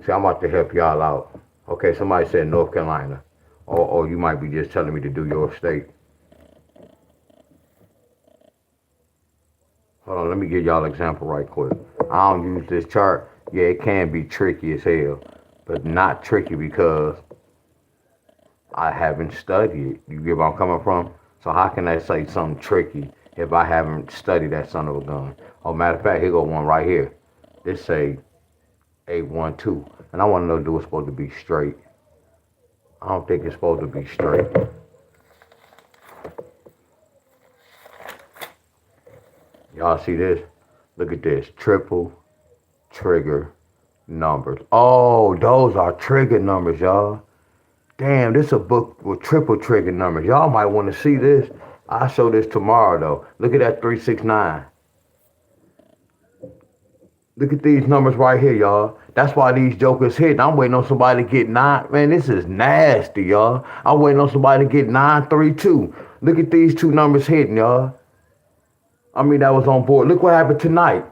See, I'm about to help y'all out. Okay, somebody said North Carolina. Or you might be just telling me to do your state. Hold on, let me give y'all an example right quick. I don't use this chart. Yeah, it can be tricky as hell. But not tricky because I haven't studied it. You get where I'm coming from? So how can I say something tricky if I haven't studied that son of a gun? Oh, matter of fact, here go one right here. This say 812. And I want to know, do it's supposed to be straight? I don't think it's supposed to be straight. Y'all see this? Look at this. Triple trigger numbers. Oh, those are trigger numbers, y'all. Damn, this is a book with triple trigger numbers. Y'all might want to see this. I'll show this tomorrow, though. Look at that 369. Look at these numbers right here, y'all. That's why these jokers hitting. I'm waiting on somebody to get 9. Man, this is nasty, y'all. I'm waiting on somebody to get 932. Look at these two numbers hitting, y'all. I mean, that was on board. Look what happened tonight.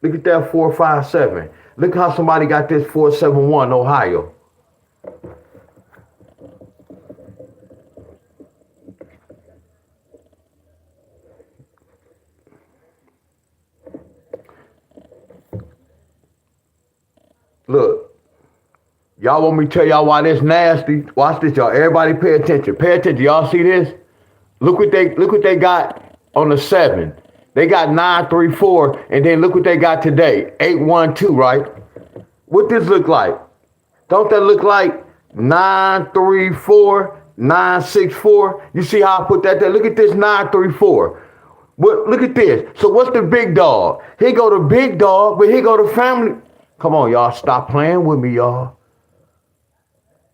Look at that 457. Look how somebody got this 471, Ohio. Look, y'all want me to tell y'all why this nasty? Watch this, y'all. Everybody pay attention. Pay attention. Y'all see this? Look what they got on the 7. They got 934, and then look what they got today. 812, right? What this look like? Don't that look like 934, 964? You see how I put that there? Look at this 934. What? Look at this. So what's the big dog? Here go the big dog, but here go the family. Come on, y'all. Stop playing with me, y'all.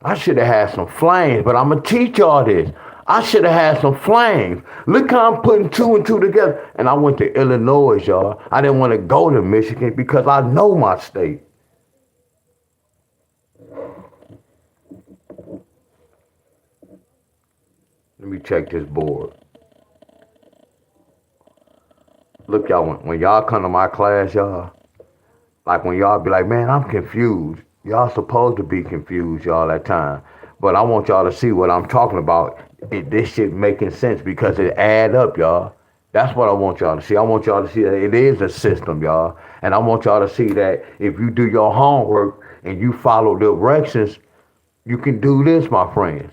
I should have had some flames, but I'm going to teach y'all this. I should have had some flames. Look how I'm putting 2 and 2 together. And I went to Illinois, y'all. I didn't want to go to Michigan because I know my state. Let me check this board. Look, y'all, when y'all come to my class, y'all, like when y'all be like, man, I'm confused. Y'all supposed to be confused, y'all, at time. But I want y'all to see what I'm talking about. This shit making sense because it add up, y'all. That's what I want y'all to see. I want y'all to see that it is a system, y'all. And I want y'all to see that if you do your homework and you follow the directions, you can do this, my friends.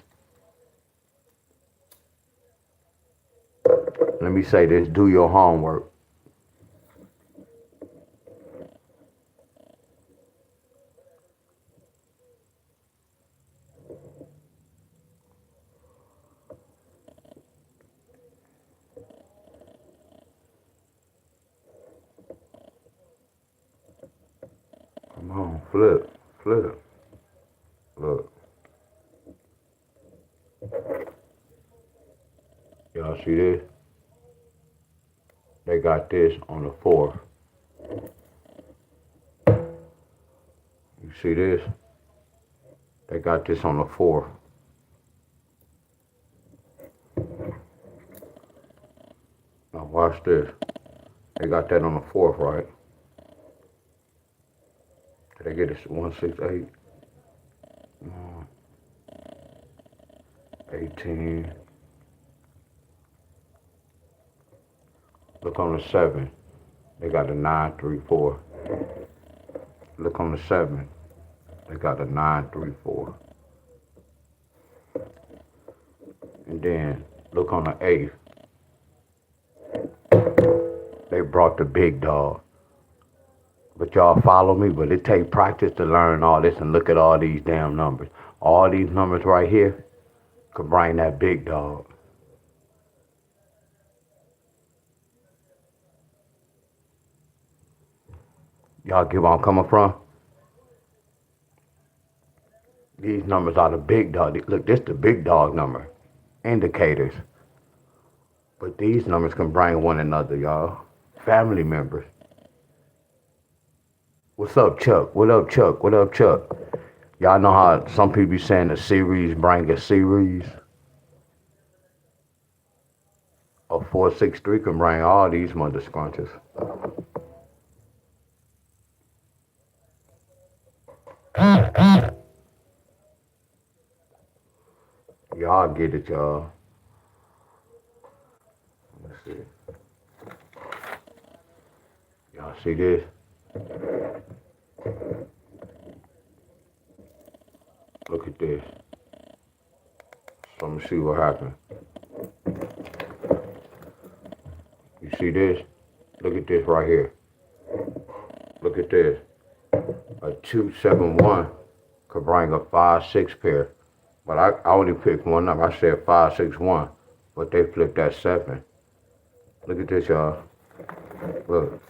Let me say this, do your homework. Come on, flip. Look. Y'all see this? They got this on the 4th. You see this? They got this on the 4th. Now watch this. They got that on the 4th, right? Did they get this 168? 18. Look on the 7. They got the 934. Look on the 7. They got the 934. And then look on the 8th. They brought the big dog. But y'all follow me, but it take practice to learn all this and look at all these damn numbers. All these numbers right here could bring that big dog. Y'all get where I'm coming from? These numbers are the big dog. Look, this the big dog number. Indicators. But these numbers can bring one another, y'all. Family members. What's up, Chuck? What up, Chuck? What up, Chuck? Y'all know how some people be saying a series bring a series? A 463 can bring all these mother scrunches. Y'all get it, y'all. Let's see. Y'all see this? Look at this. So let me see what happened. You see this? Look at this right here. Look at this. A 271 could bring a 5-6 pair. But I only picked one number. I said 561. But they flipped that 7. Look at this, y'all. Look.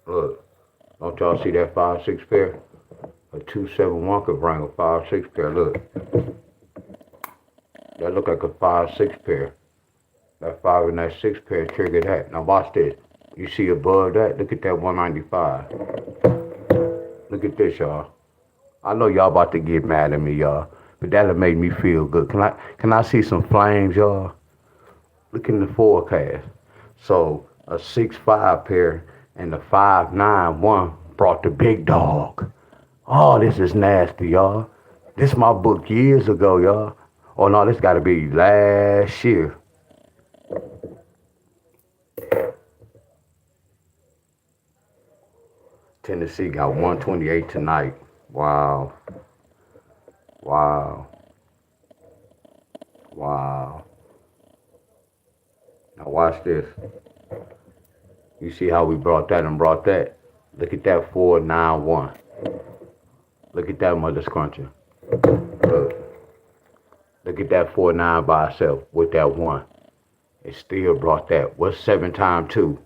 Look. Don't y'all see that 5-6 pair? A 271 could bring a 5-6 pair. Look. That look like a 5-6 pair. That 5 and that 6 pair triggered that. Now watch this. You see above that? Look at that 195. Look at this, y'all. I know y'all about to get mad at me, y'all. But that'll make me feel good. Can I see some flames, y'all? Look in the forecast. So a 6-5 pair and a 5-9-1 brought the big dog. Oh, this is nasty, y'all. This my book years ago, y'all. Oh no, this gotta be last year. Tennessee got 128 tonight. Wow. Wow. Wow. Now watch this. You see how we brought that and brought that? Look at that 491. Look at that mother scruncher. Look. Look at that 49 by itself with that 1. It still brought that. What's 7 times 2?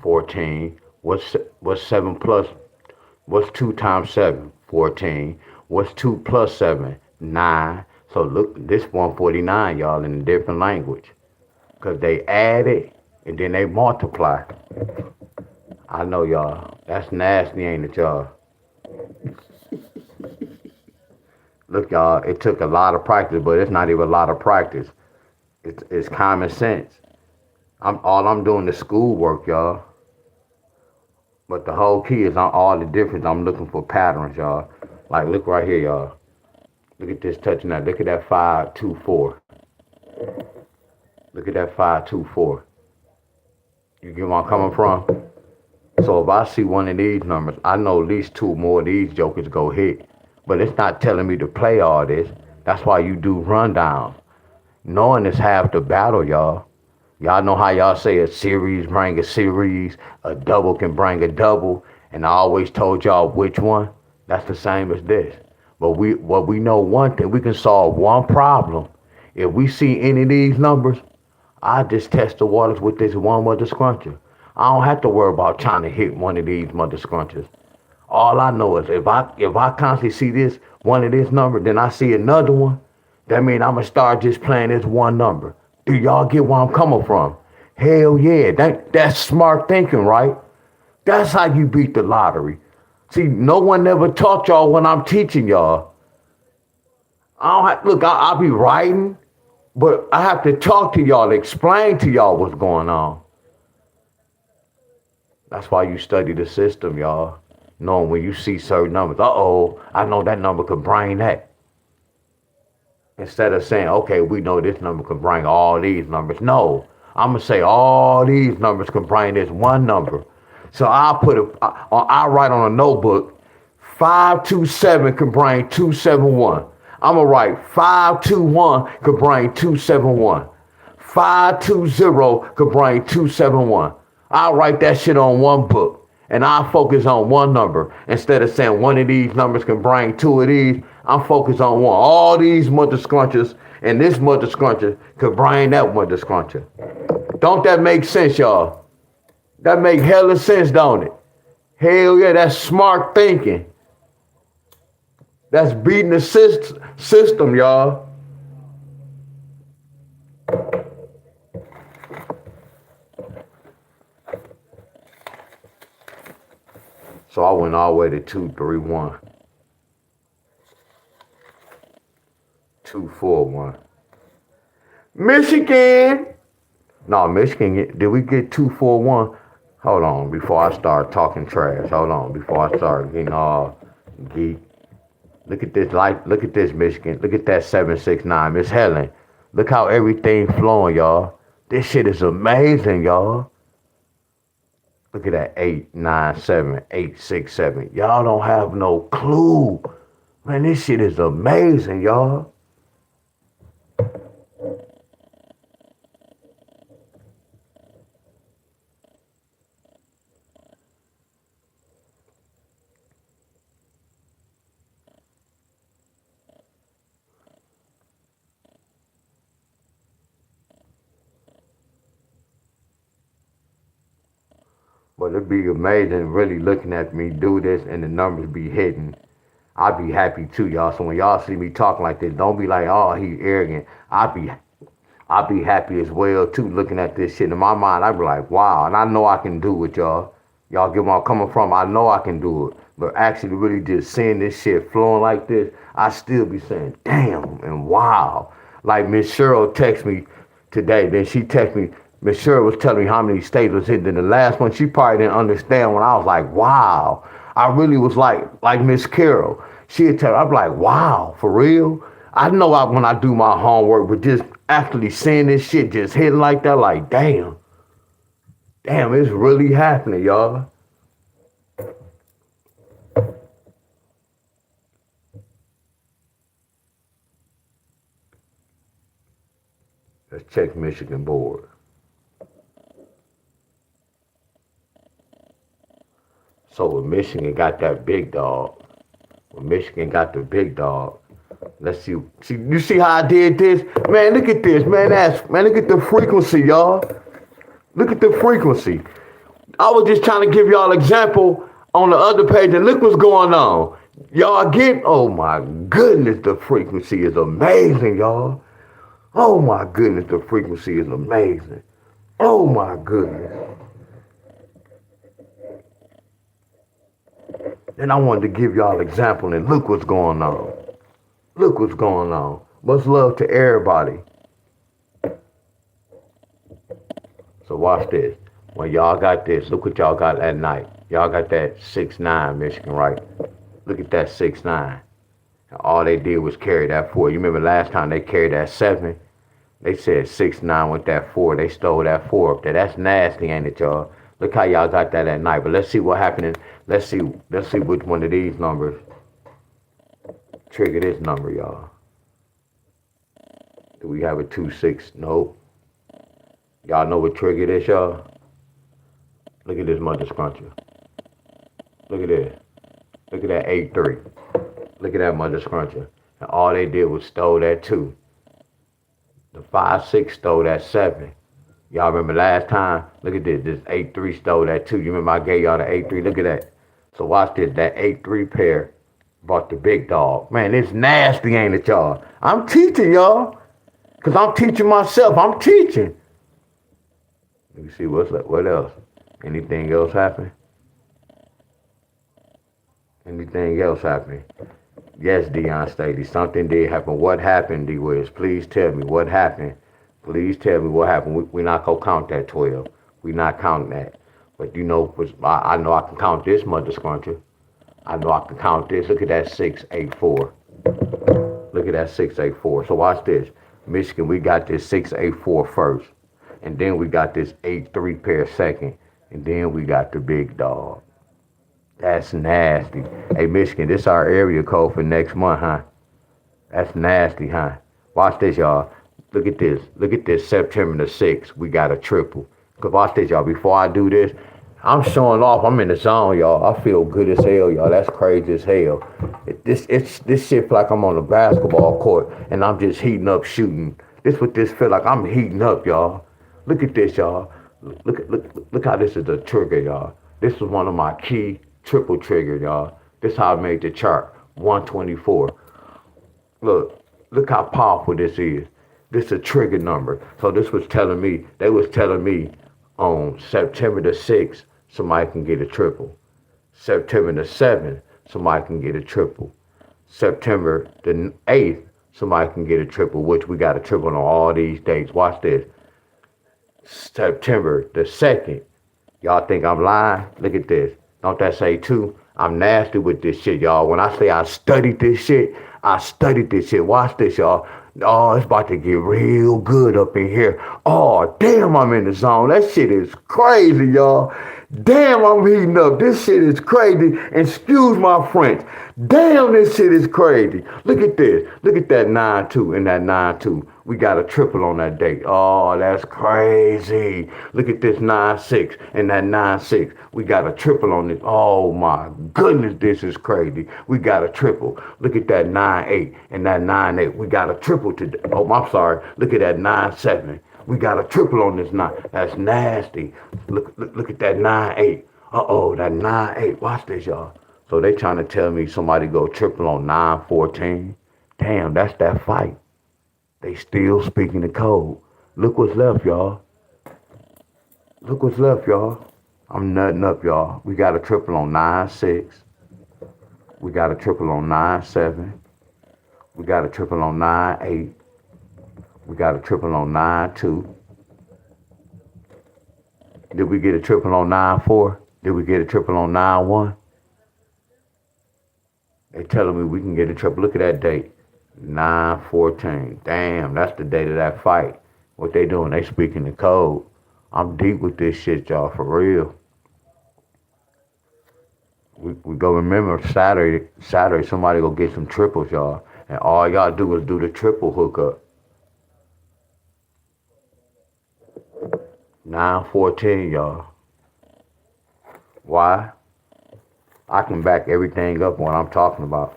14. What's 7 plus? What's 2 times 7? 14. What's 2 plus 7? 9. So look, this 149, y'all, in a different language. Because they add it and then they multiply. I know, y'all. That's nasty, ain't it, y'all? Look, y'all, it took a lot of practice, but it's not even a lot of practice. It's common sense. All I'm doing is schoolwork, y'all. But the whole key is on all the difference. I'm looking for patterns, y'all. Like, look right here, y'all. Look at this touching that. Look at that 524. Look at that 524. You get where I'm coming from? So if I see one of these numbers, I know at least 2 more of these jokers go hit. But it's not telling me to play all this. That's why you do rundowns. Knowing is half the battle, y'all. Y'all know how y'all say a series bring a series, a double can bring a double, and I always told y'all which one. That's the same as this. But we know one thing, we can solve one problem. If we see any of these numbers, I just test the waters with this one mother scruncher. I don't have to worry about trying to hit one of these mother scrunchers. All I know is if I constantly see this one of this number, then I see another one, that means I'm gonna start just playing this one number. Do y'all get where I'm coming from? Hell yeah, that's smart thinking, right? That's how you beat the lottery. See, no one ever taught y'all when I'm teaching y'all. I'll be writing, but I have to talk to y'all, explain to y'all what's going on. That's why you study the system, y'all. Knowing when you see certain numbers, I know that number could bring that. Instead of saying, okay, we know this number can bring all these numbers. No, I'm gonna say all these numbers can bring this one number. So I'll write on a notebook, 527 can bring 271. I'm gonna write 521 could bring 271. 520 could bring 271. I'll write that shit on one book. And I focus on one number. Instead of saying one of these numbers can bring 2 of these, I'm focused on one. All these mother scrunchers and this mother scruncher could bring that mother scruncher. Don't that make sense, y'all? That make hella sense, don't it? Hell yeah, that's smart thinking. That's beating the system, y'all. So I went all the way to 231. 241. Michigan! No, Michigan, did we get 241? Hold on, before I start talking trash. Hold on, before I start getting all geek. Look at this light. Look at this, Michigan. Look at that 769. Miss Helen. Look how everything flowing, y'all. This shit is amazing, y'all. Look at that 897, 867. Y'all don't have no clue. Man, this shit is amazing, y'all. But it'd be amazing really looking at me do this and the numbers be hitting. I'd be happy too, y'all. So when y'all see me talking like this, don't be like, oh, he arrogant. I'd be happy as well too looking at this shit. In my mind, I'd be like, wow. And I know I can do it, y'all. Y'all get where I'm coming from? I know I can do it. But actually really just seeing this shit flowing like this, I still be saying, damn, and wow. Like Miss Cheryl text me today. Then she text me, Miss Cheryl was telling me how many states was hit. Then the last one, she probably didn't understand when I was like, wow. I really was like Miss Carol. She'd tell me, I'd be like, wow, for real? I know when I do my homework, but just actually seeing this shit just hitting like that, like, damn. Damn, it's really happening, y'all. Let's check Michigan board. So when Michigan got that big dog, when Michigan got the big dog, let's see. You see how I did this? Man, look at this, man. Man, look at the frequency, y'all. Look at the frequency. I was just trying to give y'all an example on the other page, and look what's going on. Y'all get, oh my goodness, the frequency is amazing, y'all. Oh my goodness, the frequency is amazing. Oh my goodness. And I wanted to give y'all an example, and look what's going on. Look what's going on. Much love to everybody. So watch this. When y'all got this, look what y'all got at night. Y'all got that 6-9 Michigan, right? Look at that 6-9. All they did was carry that 4. You remember last time they carried that 7? They said 6-9 with that 4. They stole that 4 up there. That's nasty, ain't it, y'all? Look how y'all got that at night. But let's see what happened. Let's see which one of these numbers trigger this number, y'all. Do we have a 2-6? Nope. Y'all know what trigger this, y'all? Look at this mother scruncher. Look at this. Look at that 8-3. Look at that mother scruncher. And all they did was stole that 2. The 5-6 stole that 7. Y'all remember last time? Look at this. This 8-3 stole that 2. You remember I gave y'all the 8-3? Look at that. So watch this. That 8-3 pair brought the big dog. Man, it's nasty, ain't it, y'all? I'm teaching y'all. Because I'm teaching myself. I'm teaching. Let me see what else. Anything else happen? Anything else happening? Yes, Deion Staley. Something did happen. What happened, D-Wiz? Please tell me what happened. Please tell me what happened. We're not going to count that 12. We're not counting that. But you know, I know I can count this mother scruncher. I know I can count this. Look at that 684. Look at that 684. So watch this. Michigan, we got this 684 first. And then we got this 8-3 pair second. And then we got the big dog. That's nasty. Hey, Michigan, this our area code for next month, huh? That's nasty, huh? Watch this, y'all. Look at this. Look at this. September the 6th, we got a triple. Because watch this, y'all. Before I do this, I'm showing off. I'm in the zone, y'all. I feel good as hell, y'all. That's crazy as hell. This shit feel like I'm on a basketball court and I'm just heating up shooting. This what this feel like. I'm heating up, y'all. Look at this, y'all. Look how this is a trigger, y'all. This is one of my key triple trigger, y'all. This is how I made the chart. 124. Look how powerful this is. This is a trigger number. So this was telling me, they was telling me on September the 6th, somebody can get a triple. September the 7th, somebody can get a triple. September the 8th, somebody can get a triple, which we got a triple on all these dates. Watch this. September the 2nd. Y'all think I'm lying? Look at this. Don't that say 2? I'm nasty with this shit, y'all. When I say I studied this shit, I studied this shit. Watch this, y'all. Oh, it's about to get real good up in here. Oh, damn, I'm in the zone. That shit is crazy, y'all. Damn, I'm heating up. This shit is crazy. Excuse my French. Damn, this shit is crazy. Look at this. Look at that 9-2 and that 9-2. We got a triple on that date. Oh, that's crazy. Look at this 9-6 and that 9-6. We got a triple on this. Oh my goodness, this is crazy. We got a triple. Look at that 9-8 and that 9-8. We got a triple today. Oh, I'm sorry. Look at that 9-7. We got a triple on this 9. That's nasty. Look at that 9-8. Uh-oh, that 9-8. Watch this, y'all. So they trying to tell me somebody go triple on 9-14. Damn, that's that fight. They still speaking the code. Look what's left, y'all. Look what's left, y'all. I'm nutting up, y'all. We got a triple on 9-6. We got a triple on 9-7. We got a triple on 9-8. We got a triple on 9-2. Did we get a triple on 9-4? Did we get a triple on 9-1? They telling me we can get a triple. Look at that date. 9-14. Damn, that's the date of that fight. What they doing? They speaking the code. I'm deep with this shit, y'all, for real. We go remember Saturday, somebody go get some triples, y'all. And all y'all do is do the triple hookup. 9-14, y'all. Why? I can back everything up when I'm talking about.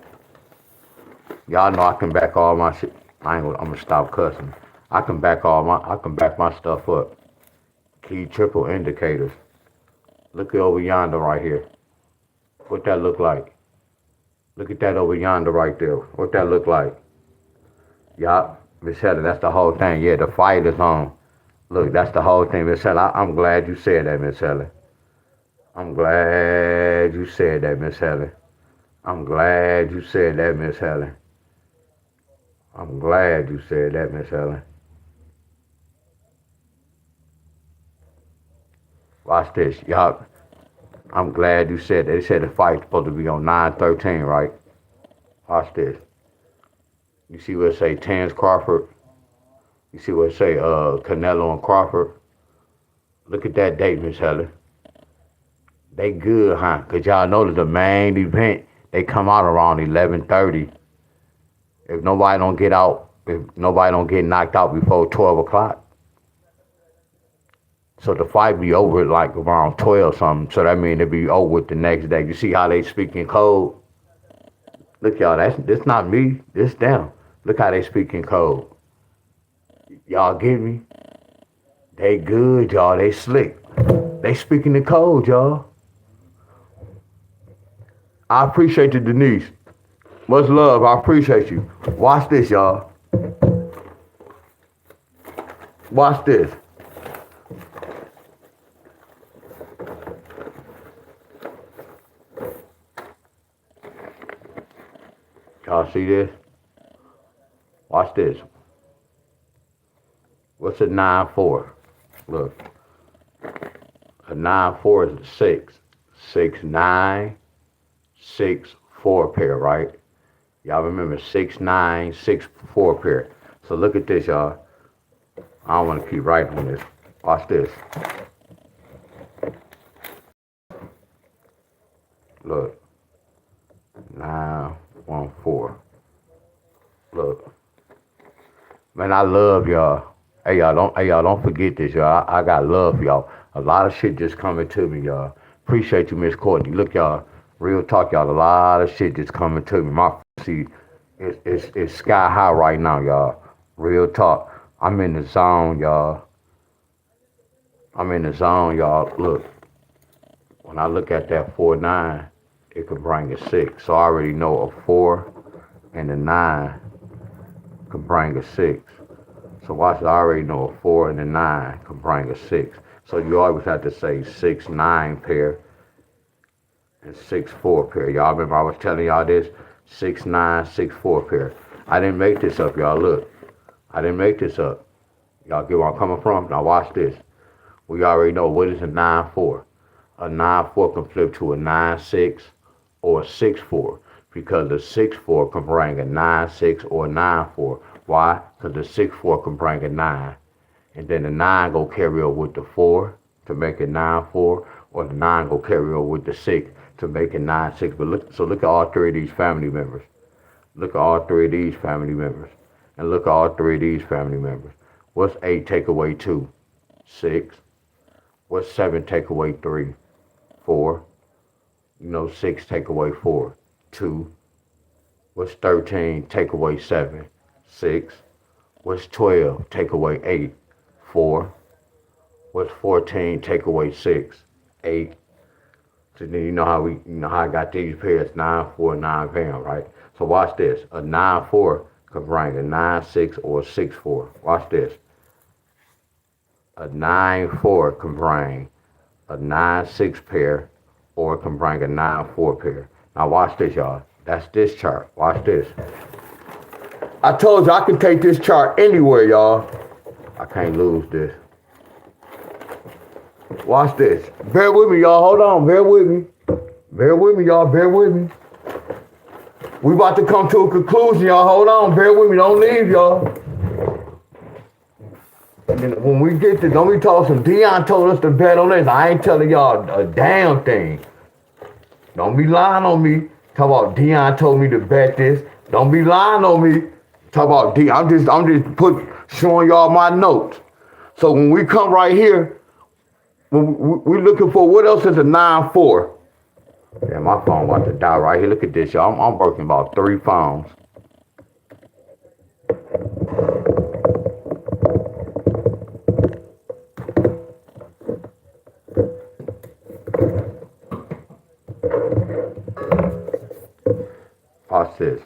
Y'all know I can back all my shit. I'm gonna stop cussing. I can back my stuff up. Key triple indicators. Look over yonder right here. What that look like? Look at that over yonder right there. What that look like? Yup, Miss Heather, that's the whole thing. Yeah, the fight is on. Look, that's the whole thing, Miss Heather. I'm glad you said that, Miss Heather. I'm glad you said that, Miss Heather. I'm glad you said that, Miss Heather. I'm glad you said that, Miss Helen. Watch this, y'all. I'm glad you said that. They said the fight's supposed to be on 9-13, right? Watch this. You see what it say, Terence Crawford? You see what it say, Canelo and Crawford? Look at that date, Miss Helen. They good, huh? Cause y'all know that the main event, they come out around 11:30. If nobody don't get knocked out before 12 o'clock. So the fight be over like around 12 something. So that mean it be over with the next day. You see how they speak in code? Look, y'all, this not me, this them. Look how they speak in code. Y'all get me? They good, y'all. They slick. They speaking the code, y'all. I appreciate you, Denise. Much love. I appreciate you. Watch this, y'all. Watch this. Y'all see this? Watch this. What's a 9-4? Look. A 9-4 is a 6. 6-9, 6-4 pair, right? Y'all remember 6-9, 6-4 pair. So look at this, y'all. I don't want to keep writing on this. Watch this. Look. 9-1-4. Look. Man, I love y'all. Hey y'all don't forget this, y'all. I got love for y'all. A lot of shit just coming to me, y'all. Appreciate you, Miss Courtney. Look, y'all. Real talk, y'all. A lot of shit just coming to me. My see, it's sky high right now, y'all. Real talk. I'm in the zone, y'all. I'm in the zone, y'all. Look. When I look at that 4-9, it could bring a 6. So I already know a 4 and a 9 could bring a 6. So watch, I already know a 4 and a 9 could bring a 6. So you always have to say 6-9 pair, and 6-4 pair. Y'all remember I was telling y'all this? 6-9, 6-4 pair. I didn't make this up, y'all. Look, I didn't make this up. Y'all get where I'm coming from? Now watch this. We already know what is a 9-4. A 9-4 can flip to a 9-6 or a 6-4 because the 6-4 can bring a 9-6 or a 9-4. Why? Because the 6-4 can bring a 9. And then the 9 go carry over with the 4 to make it 9-4, or the 9 go carry over with the 6 to make it 9-6. But look at all three of these family members. Look at all three of these family members. And look at all three of these family members. What's 8 take away 2? 6. What's 7 take away 3? 4. 6 take away 4. 2. What's 13 take away 7? 6. What's 12 take away 8? 4. What's 14 take away 6? 8. So then you know how I got these pairs, 9-4, 9-pound, right? So watch this. A 9-4 can bring a 9-6 or a 6-4. Watch this. A 9-4 can bring a 9-6 pair, or it can bring a 9-4 pair. Now watch this, y'all. That's this chart. Watch this. I told you I can take this chart anywhere, y'all. I can't lose this. Watch this. Bear with me, y'all. Hold on. Bear with me. Bear with me, y'all. Bear with me. We about to come to a conclusion, y'all. Hold on. Bear with me. Don't leave, y'all. And then when we get to, don't be talking some Dion told us to bet on this. I ain't telling y'all a damn thing. Don't be lying on me. Talk about Dion told me to bet this. Don't be lying on me. Talk about Dion. I'm just showing y'all my notes. So when we come right here, we're looking for what else is a 9-4. Yeah, my phone about to die right here. Look at this, y'all. I'm working about 3 phones. Watch this.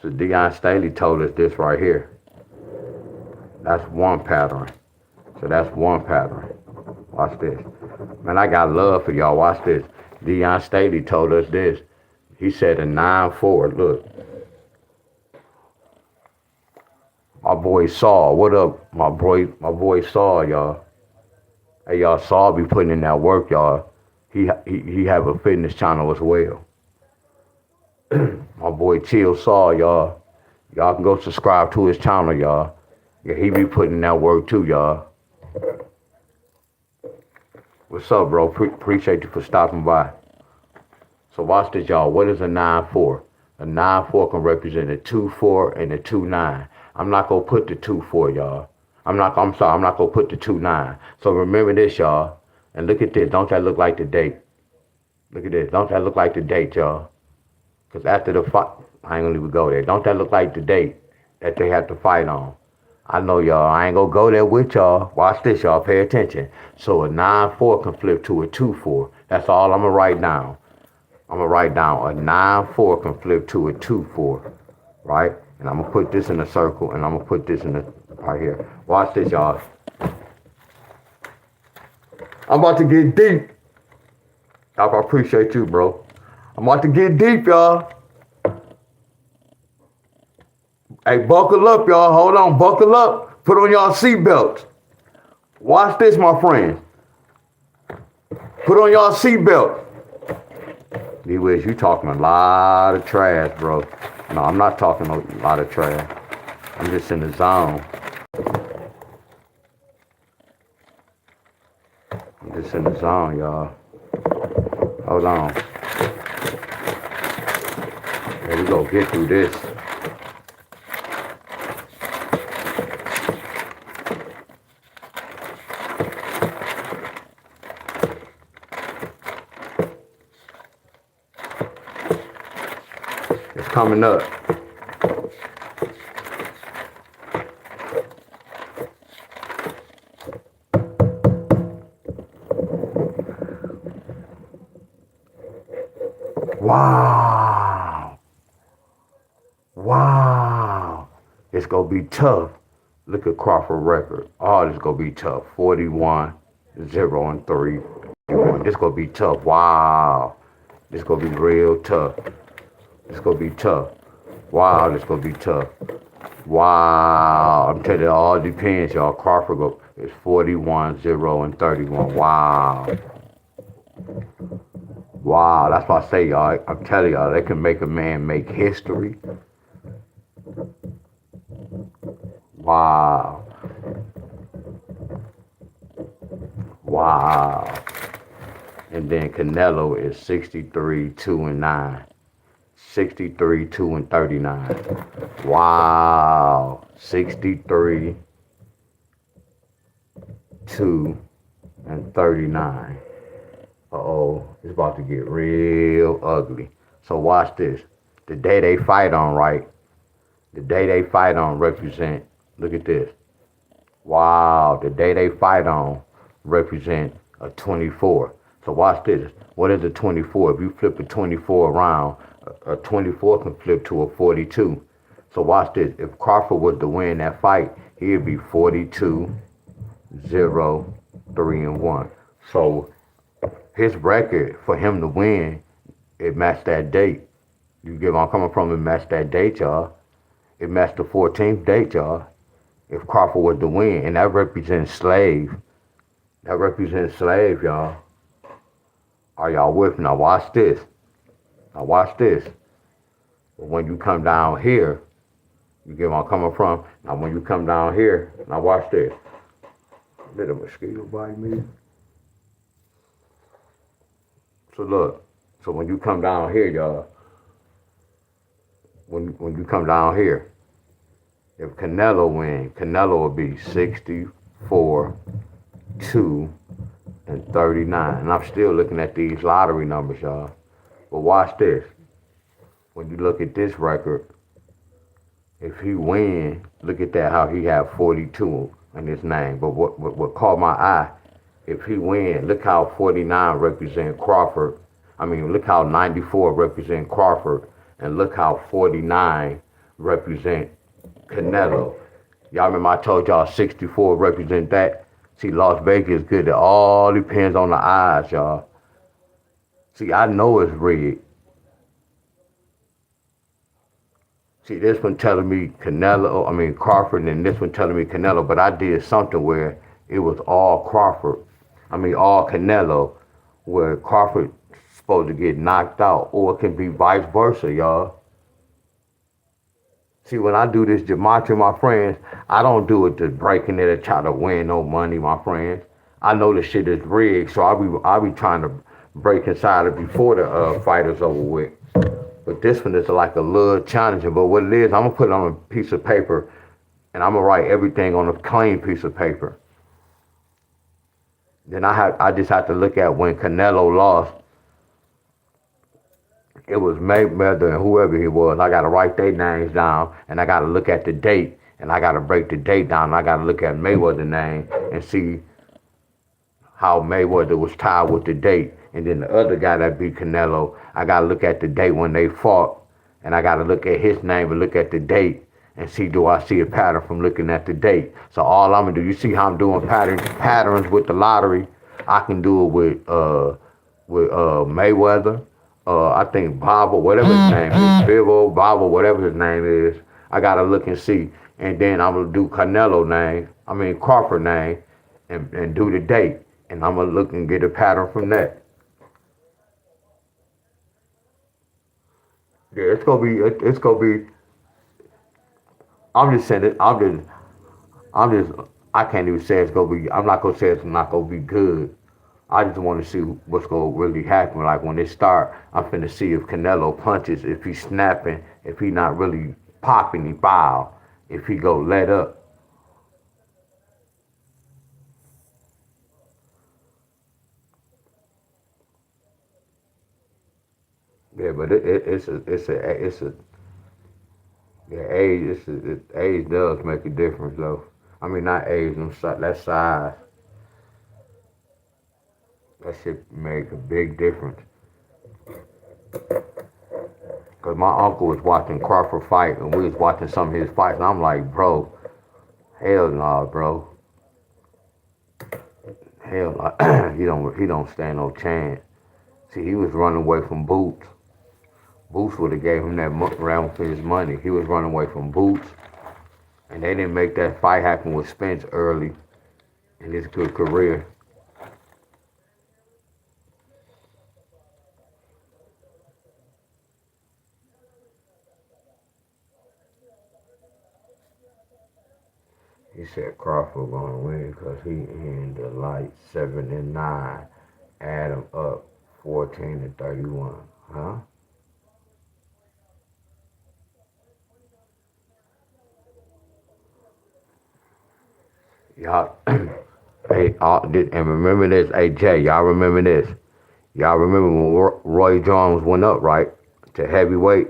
So Deion Staley told us this right here. That's one pattern. So that's one pattern. Watch this. Man, I got love for y'all. Watch this. Deion Staley told us this. He said a 9-4. Look. My boy Saul. What up, my boy Saul, y'all. Hey, y'all, Saul be putting in that work, y'all. He have a fitness channel as well. My boy Chill Saul, y'all. Y'all can go subscribe to his channel, y'all. Yeah, he be putting in that work too, y'all. What's up, bro? Appreciate you for stopping by. So watch this, y'all. What is a 9-4? A 9-4 can represent a 2-4 and a 2-9. I'm not gonna put the 2-4, y'all. I'm not gonna put the 2-9. So remember this, y'all. And look at this. Don't that look like the date? Look at this. Don't that look like the date, y'all? Because after the fight, I ain't gonna even go there. Don't that look like the date that they have to fight on? I know y'all, I ain't gonna go there with y'all. Watch this, y'all, pay attention. So a 9-4 can flip to a 2-4. That's all I'm gonna write down. I'm gonna write down a 9-4 can flip to a 2-4, right? And I'm gonna put this in a circle, and I'm gonna put this in the, right here. Watch this, y'all. I'm about to get deep. I appreciate you, bro. I'm about to get deep, y'all. Hey, buckle up, y'all. Hold on, buckle up. Put on y'all seatbelts. Watch this, my friend. Put on y'all seatbelt. D-Wiz, you talking a lot of trash, bro. No, I'm not talking a lot of trash. I'm just in the zone. I'm just in the zone, y'all. Hold on. There we go. Get through this. It's coming up. Wow. Wow. It's going to be tough. Look at Crawford record. Oh, it's going to be tough. 41, 0-3. this gonna be tough. Wow. This gonna be real tough. This gonna be tough. Wow, this gonna be tough. Wow. I'm telling you, it all depends, y'all. Crawford is 41, 0, and 31. Wow. Wow, that's why I say, y'all. I'm telling y'all, they can make a man make history. Wow. Wow. And then Canelo is 63, 2, and 9. 63, 2, and 39. Wow. 63, 2, and 39. Uh-oh, it's about to get real ugly. So watch this. The day they fight on, right? The day they fight on represent, look at this. Wow, the day they fight on represent a 24. So watch this. What is a 24? If you flip a 24 around, a 24 can flip to a 42. So watch this. If Crawford was to win that fight, he'd be 42, 0, 3, and 1. So his record for him to win, it matched that date. You get where I'm coming from? It matched that date, y'all. It matched the 14th date, y'all. If Crawford was to win, and that represents slave. That represents slave, y'all. Are y'all with me? Now watch this. Now watch this. When you come down here, you get where I'm coming from? Now when you come down here, now watch this. Did a mosquito bite me? So look, so when you come down here, y'all, when you come down here, if Canelo win, Canelo will be 64, 2, and 39. And I'm still looking at these lottery numbers, y'all. But watch this. When you look at this record, if he win, look at that, how he have 42 in his name. But what caught my eye, if he win, look how 49 represent Crawford. I mean, look how 94 represent Crawford, and look how 49 represent Canelo. Y'all remember I told y'all 64 represent that? See, Las Vegas is good. It all depends on the odds, y'all. See, I know it's rigged. See, this one telling me Crawford, and this one telling me Canelo, but I did something where it was all all Canelo, where Crawford supposed to get knocked out, or it can be vice versa, y'all. See, when I do this gematria, my friends, I don't do it to breaking it or try to win no money, my friends. I know the shit is rigged, so I'll be trying to break inside it before the fight is over with. But this one is like a little challenging. But what it is, I'm gonna put it on a piece of paper, and I'm gonna write everything on a clean piece of paper. Then I just have to look at when Canelo lost. It was Mayweather and whoever he was. I gotta write their names down, and I gotta look at the date, and I gotta break the date down. And I gotta look at Mayweather's name and see how Mayweather was tied with the date. And then the other guy that beat Canelo, I gotta look at the date when they fought, and I gotta look at his name and look at the date and see, do I see a pattern from looking at the date. So all I'm gonna do, you see how I'm doing patterns with the lottery? I can do it with Mayweather. I think Bob, or whatever his name is, Bill, Bob, or whatever his name is. I gotta look and see, and then I'm gonna do Crawford name, and do the date, and I'm gonna look and get a pattern from that. Yeah, it's gonna be. I'm just saying it. I can't even say it's gonna be. I'm not gonna say it's not gonna be good. I just want to see what's gonna really happen. Like when it start, I'm finna see if Canelo punches, if he's snapping, if he not really popping, he foul, if he go let up. Yeah, but it's a yeah, age does make a difference though. I mean, not age, that size. That shit make a big difference. Cause my uncle was watching Crawford fight, and we was watching some of his fights, and I'm like, bro, hell no, bro. Hell, he don't stand no chance. See, he was running away from Boots. Boots would have gave him that round for his money. He was running away from Boots, and they didn't make that fight happen with Spence early in his good career. He said Crawford gonna win because he in the light 7-9. Add him up 14-31. Huh? Y'all, hey, and remember this, hey Jay, y'all remember this? Y'all remember when Roy Jones went up, right, to heavyweight?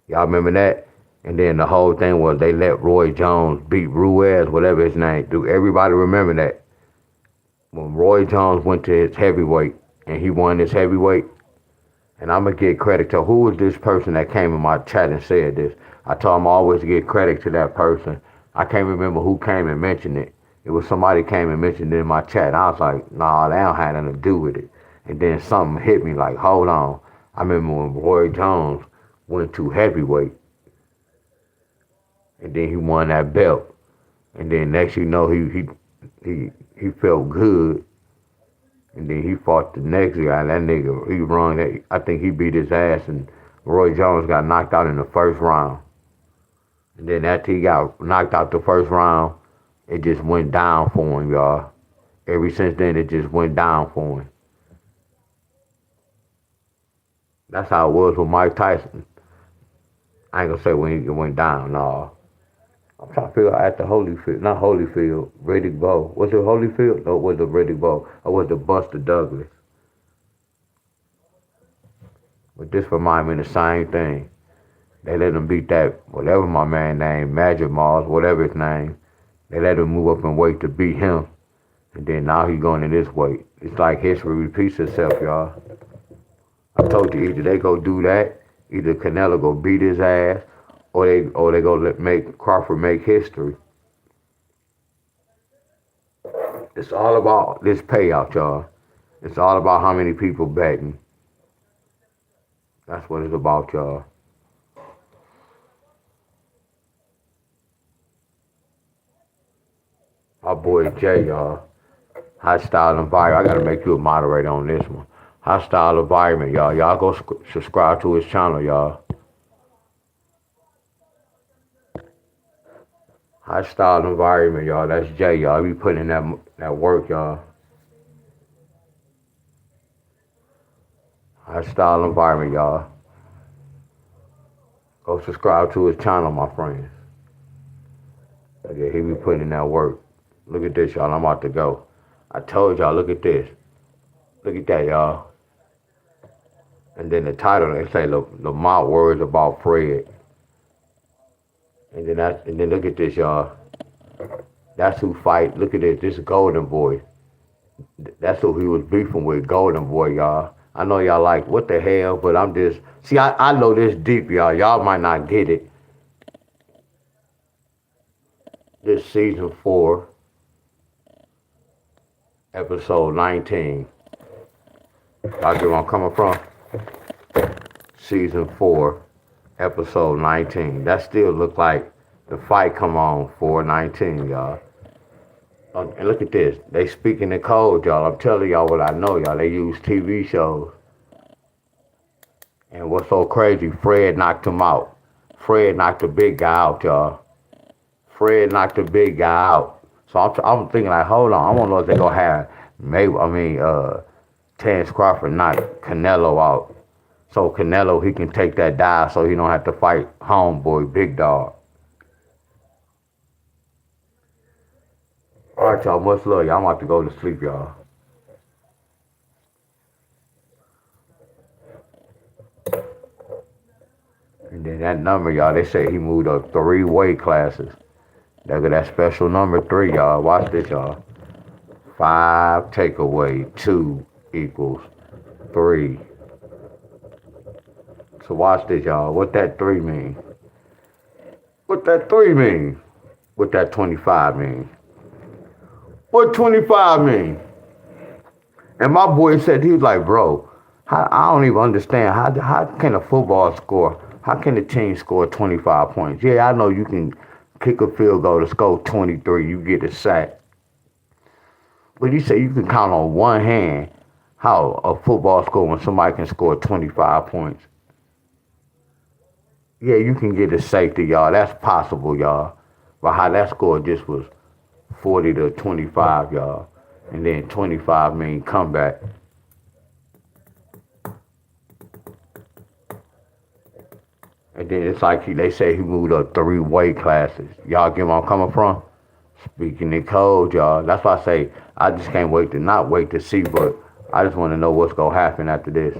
Y'all remember that? And then the whole thing was they let Roy Jones beat Ruiz, whatever his name. Do everybody remember that? When Roy Jones went to his heavyweight and he won his heavyweight, and I'm gonna give credit to who was this person that came in my chat and said this. I told him I always give credit to that person. I can't remember who came and mentioned it. It was somebody came and mentioned it in my chat. And I was like, nah, that don't have nothing to do with it. And then something hit me like, hold on. I remember when Roy Jones went to heavyweight, and then he won that belt. And then next you know he felt good. And then he fought the next guy. That nigga, he run that. I think he beat his ass, and Roy Jones got knocked out in the first round. And then after he got knocked out the first round, it just went down for him, y'all. Ever since then, it just went down for him. That's how it was with Mike Tyson. I ain't gonna say when he went down, no. I'm trying to figure out at the Holyfield, not Holyfield, Riddick Bowe. Was it Holyfield? No, it was the Riddick Bowe. Or was it Buster Douglas? But this remind me of the same thing. They let him beat that, whatever my man named, Magic Mars, whatever his name. They let him move up in weight to beat him. And then now he going in this weight. It's like history repeats itself, y'all. I told you either they go do that, either Canelo go beat his ass, or they go make Crawford make history. It's all about this payout, y'all. It's all about how many people betting. That's what it's about, y'all. My boy Jay, y'all. Hostile environment. I gotta make you a moderator on this one. Hostile environment, y'all. Y'all go subscribe to his channel, y'all. Hostile environment, y'all. That's Jay, y'all. He be putting in that work, y'all. Hostile environment, y'all. Go subscribe to his channel, my friends. Okay, he be putting in that work. Look at this, y'all. I'm about to go. I told y'all, look at this. Look at that, y'all. And then the title, they say Lamont words about Fred. And then look at this, y'all. That's who fight. Look at this. This is Golden Boy. That's who he was beefing with, Golden Boy, y'all. I know y'all like, what the hell? But I'm just, see, I know this deep, y'all. Y'all might not get it. This season 4, episode 19. Y'all get where I'm coming from? Season 4, episode 19. That still look like the fight come on 4/19, y'all. And look at this. They speaking in code, y'all. I'm telling y'all what I know, y'all. They use TV shows. And what's so crazy, Fred knocked him out. Fred knocked the big guy out, y'all. Fred knocked the big guy out. So I'm thinking like, hold on. I want to know if they going to have, Terrence Crawford knock Canelo out. So Canelo, he can take that dive so he don't have to fight homeboy, big dog. All right, y'all. Much love, y'all. I'm about to go to sleep, y'all. And then that number, y'all, they say he moved up 3 weight classes. Look at that special number 3, y'all. Watch this, y'all. 5 take away 2 equals 3. So watch this, y'all. What that 3 mean? What that 3 mean? What that 25 mean? What 25 mean? And my boy said, he was like, bro, I don't even understand. How can a football score, how can a team score 25 points? Yeah, I know you can kick a field goal to score 23, you get a sack. But he said you can count on one hand how a football score when somebody can score 25 points. Yeah, you can get a safety, y'all. That's possible, y'all. But how that score just was 40 to 25, y'all. And then 25 mean comeback. And then it's like they say he moved up 3 weight classes. Y'all get where I'm coming from? Speaking in code, y'all. That's why I say I just can't wait to not wait to see, but I just want to know what's going to happen after this.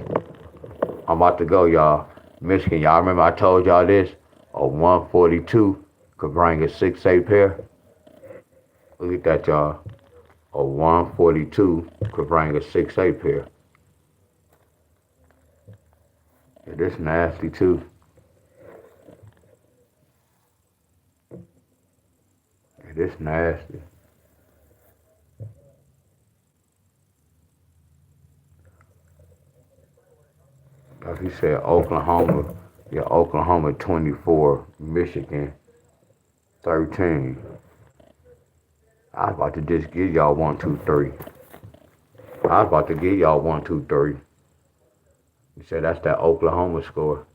I'm about to go, y'all. Michigan, y'all remember I told y'all this? A 142 could bring a 6'8" pair. Look at that, y'all. A 142 could bring a 6'8" pair. Yeah, this nasty, too. Yeah, this nasty. Like he said, Oklahoma. Yeah, Oklahoma 24, Michigan 13. I was about to just give y'all 1, 2, 3. I was about to give y'all 1, 2, 3. He said that's that Oklahoma score.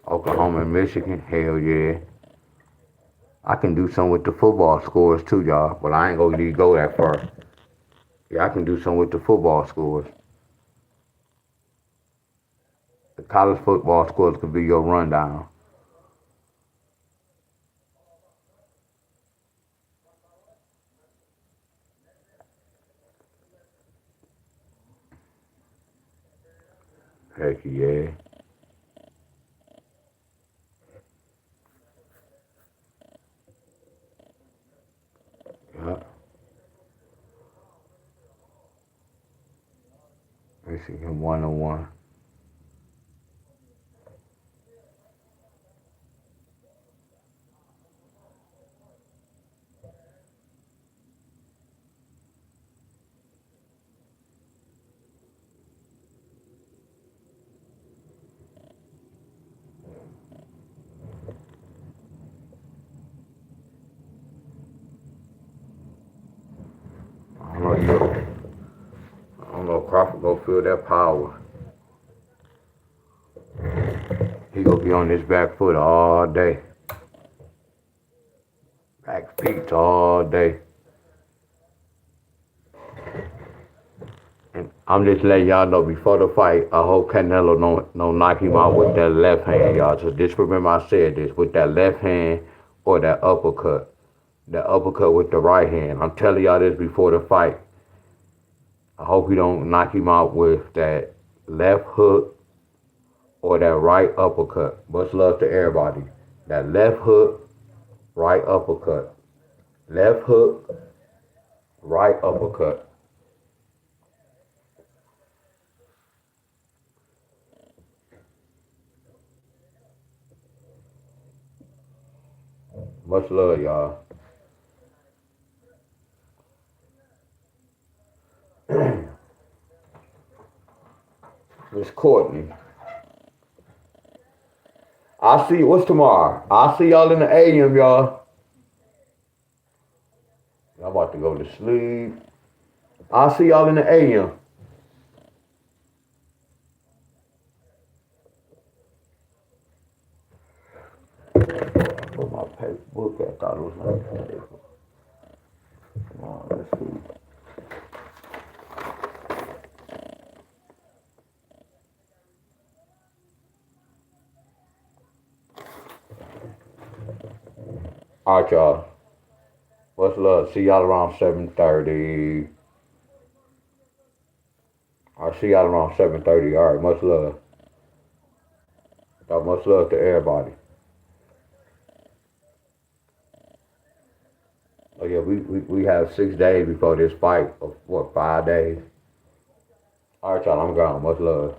Oklahoma and Michigan, hell yeah. I can do something with the football scores too, y'all. But I ain't gonna need to go that far. Yeah, I can do something with the football scores. The college football scores could be your rundown. Heck yeah. Yeah. Michigan 101. I don't know. I don't know if Crawford gonna feel that power. He gonna be on his back foot all day. Back feet all day. And I'm just letting y'all know before the fight, I hope Canelo don't knock him out with that left hand, y'all. So just remember I said this, with that left hand or that uppercut. That uppercut with the right hand. I'm telling y'all this before the fight. I hope he don't knock him out with that left hook or that right uppercut. Much love to everybody. That left hook, right uppercut. Left hook, right uppercut. Much love, y'all. Miss Courtney. I'll see you. What's tomorrow? I'll see y'all in the AM, y'all. Y'all about to go to sleep. I'll see y'all in the AM. Put my book at. I thought it was like that. Come on, let's see. All right, y'all. Much love. See y'all around 7:30. I'll see y'all around 7:30. All right, much love. Much love to everybody. Oh yeah, we have 6 days before this fight. Of what, 5 days? All right, y'all. I'm gone. Much love.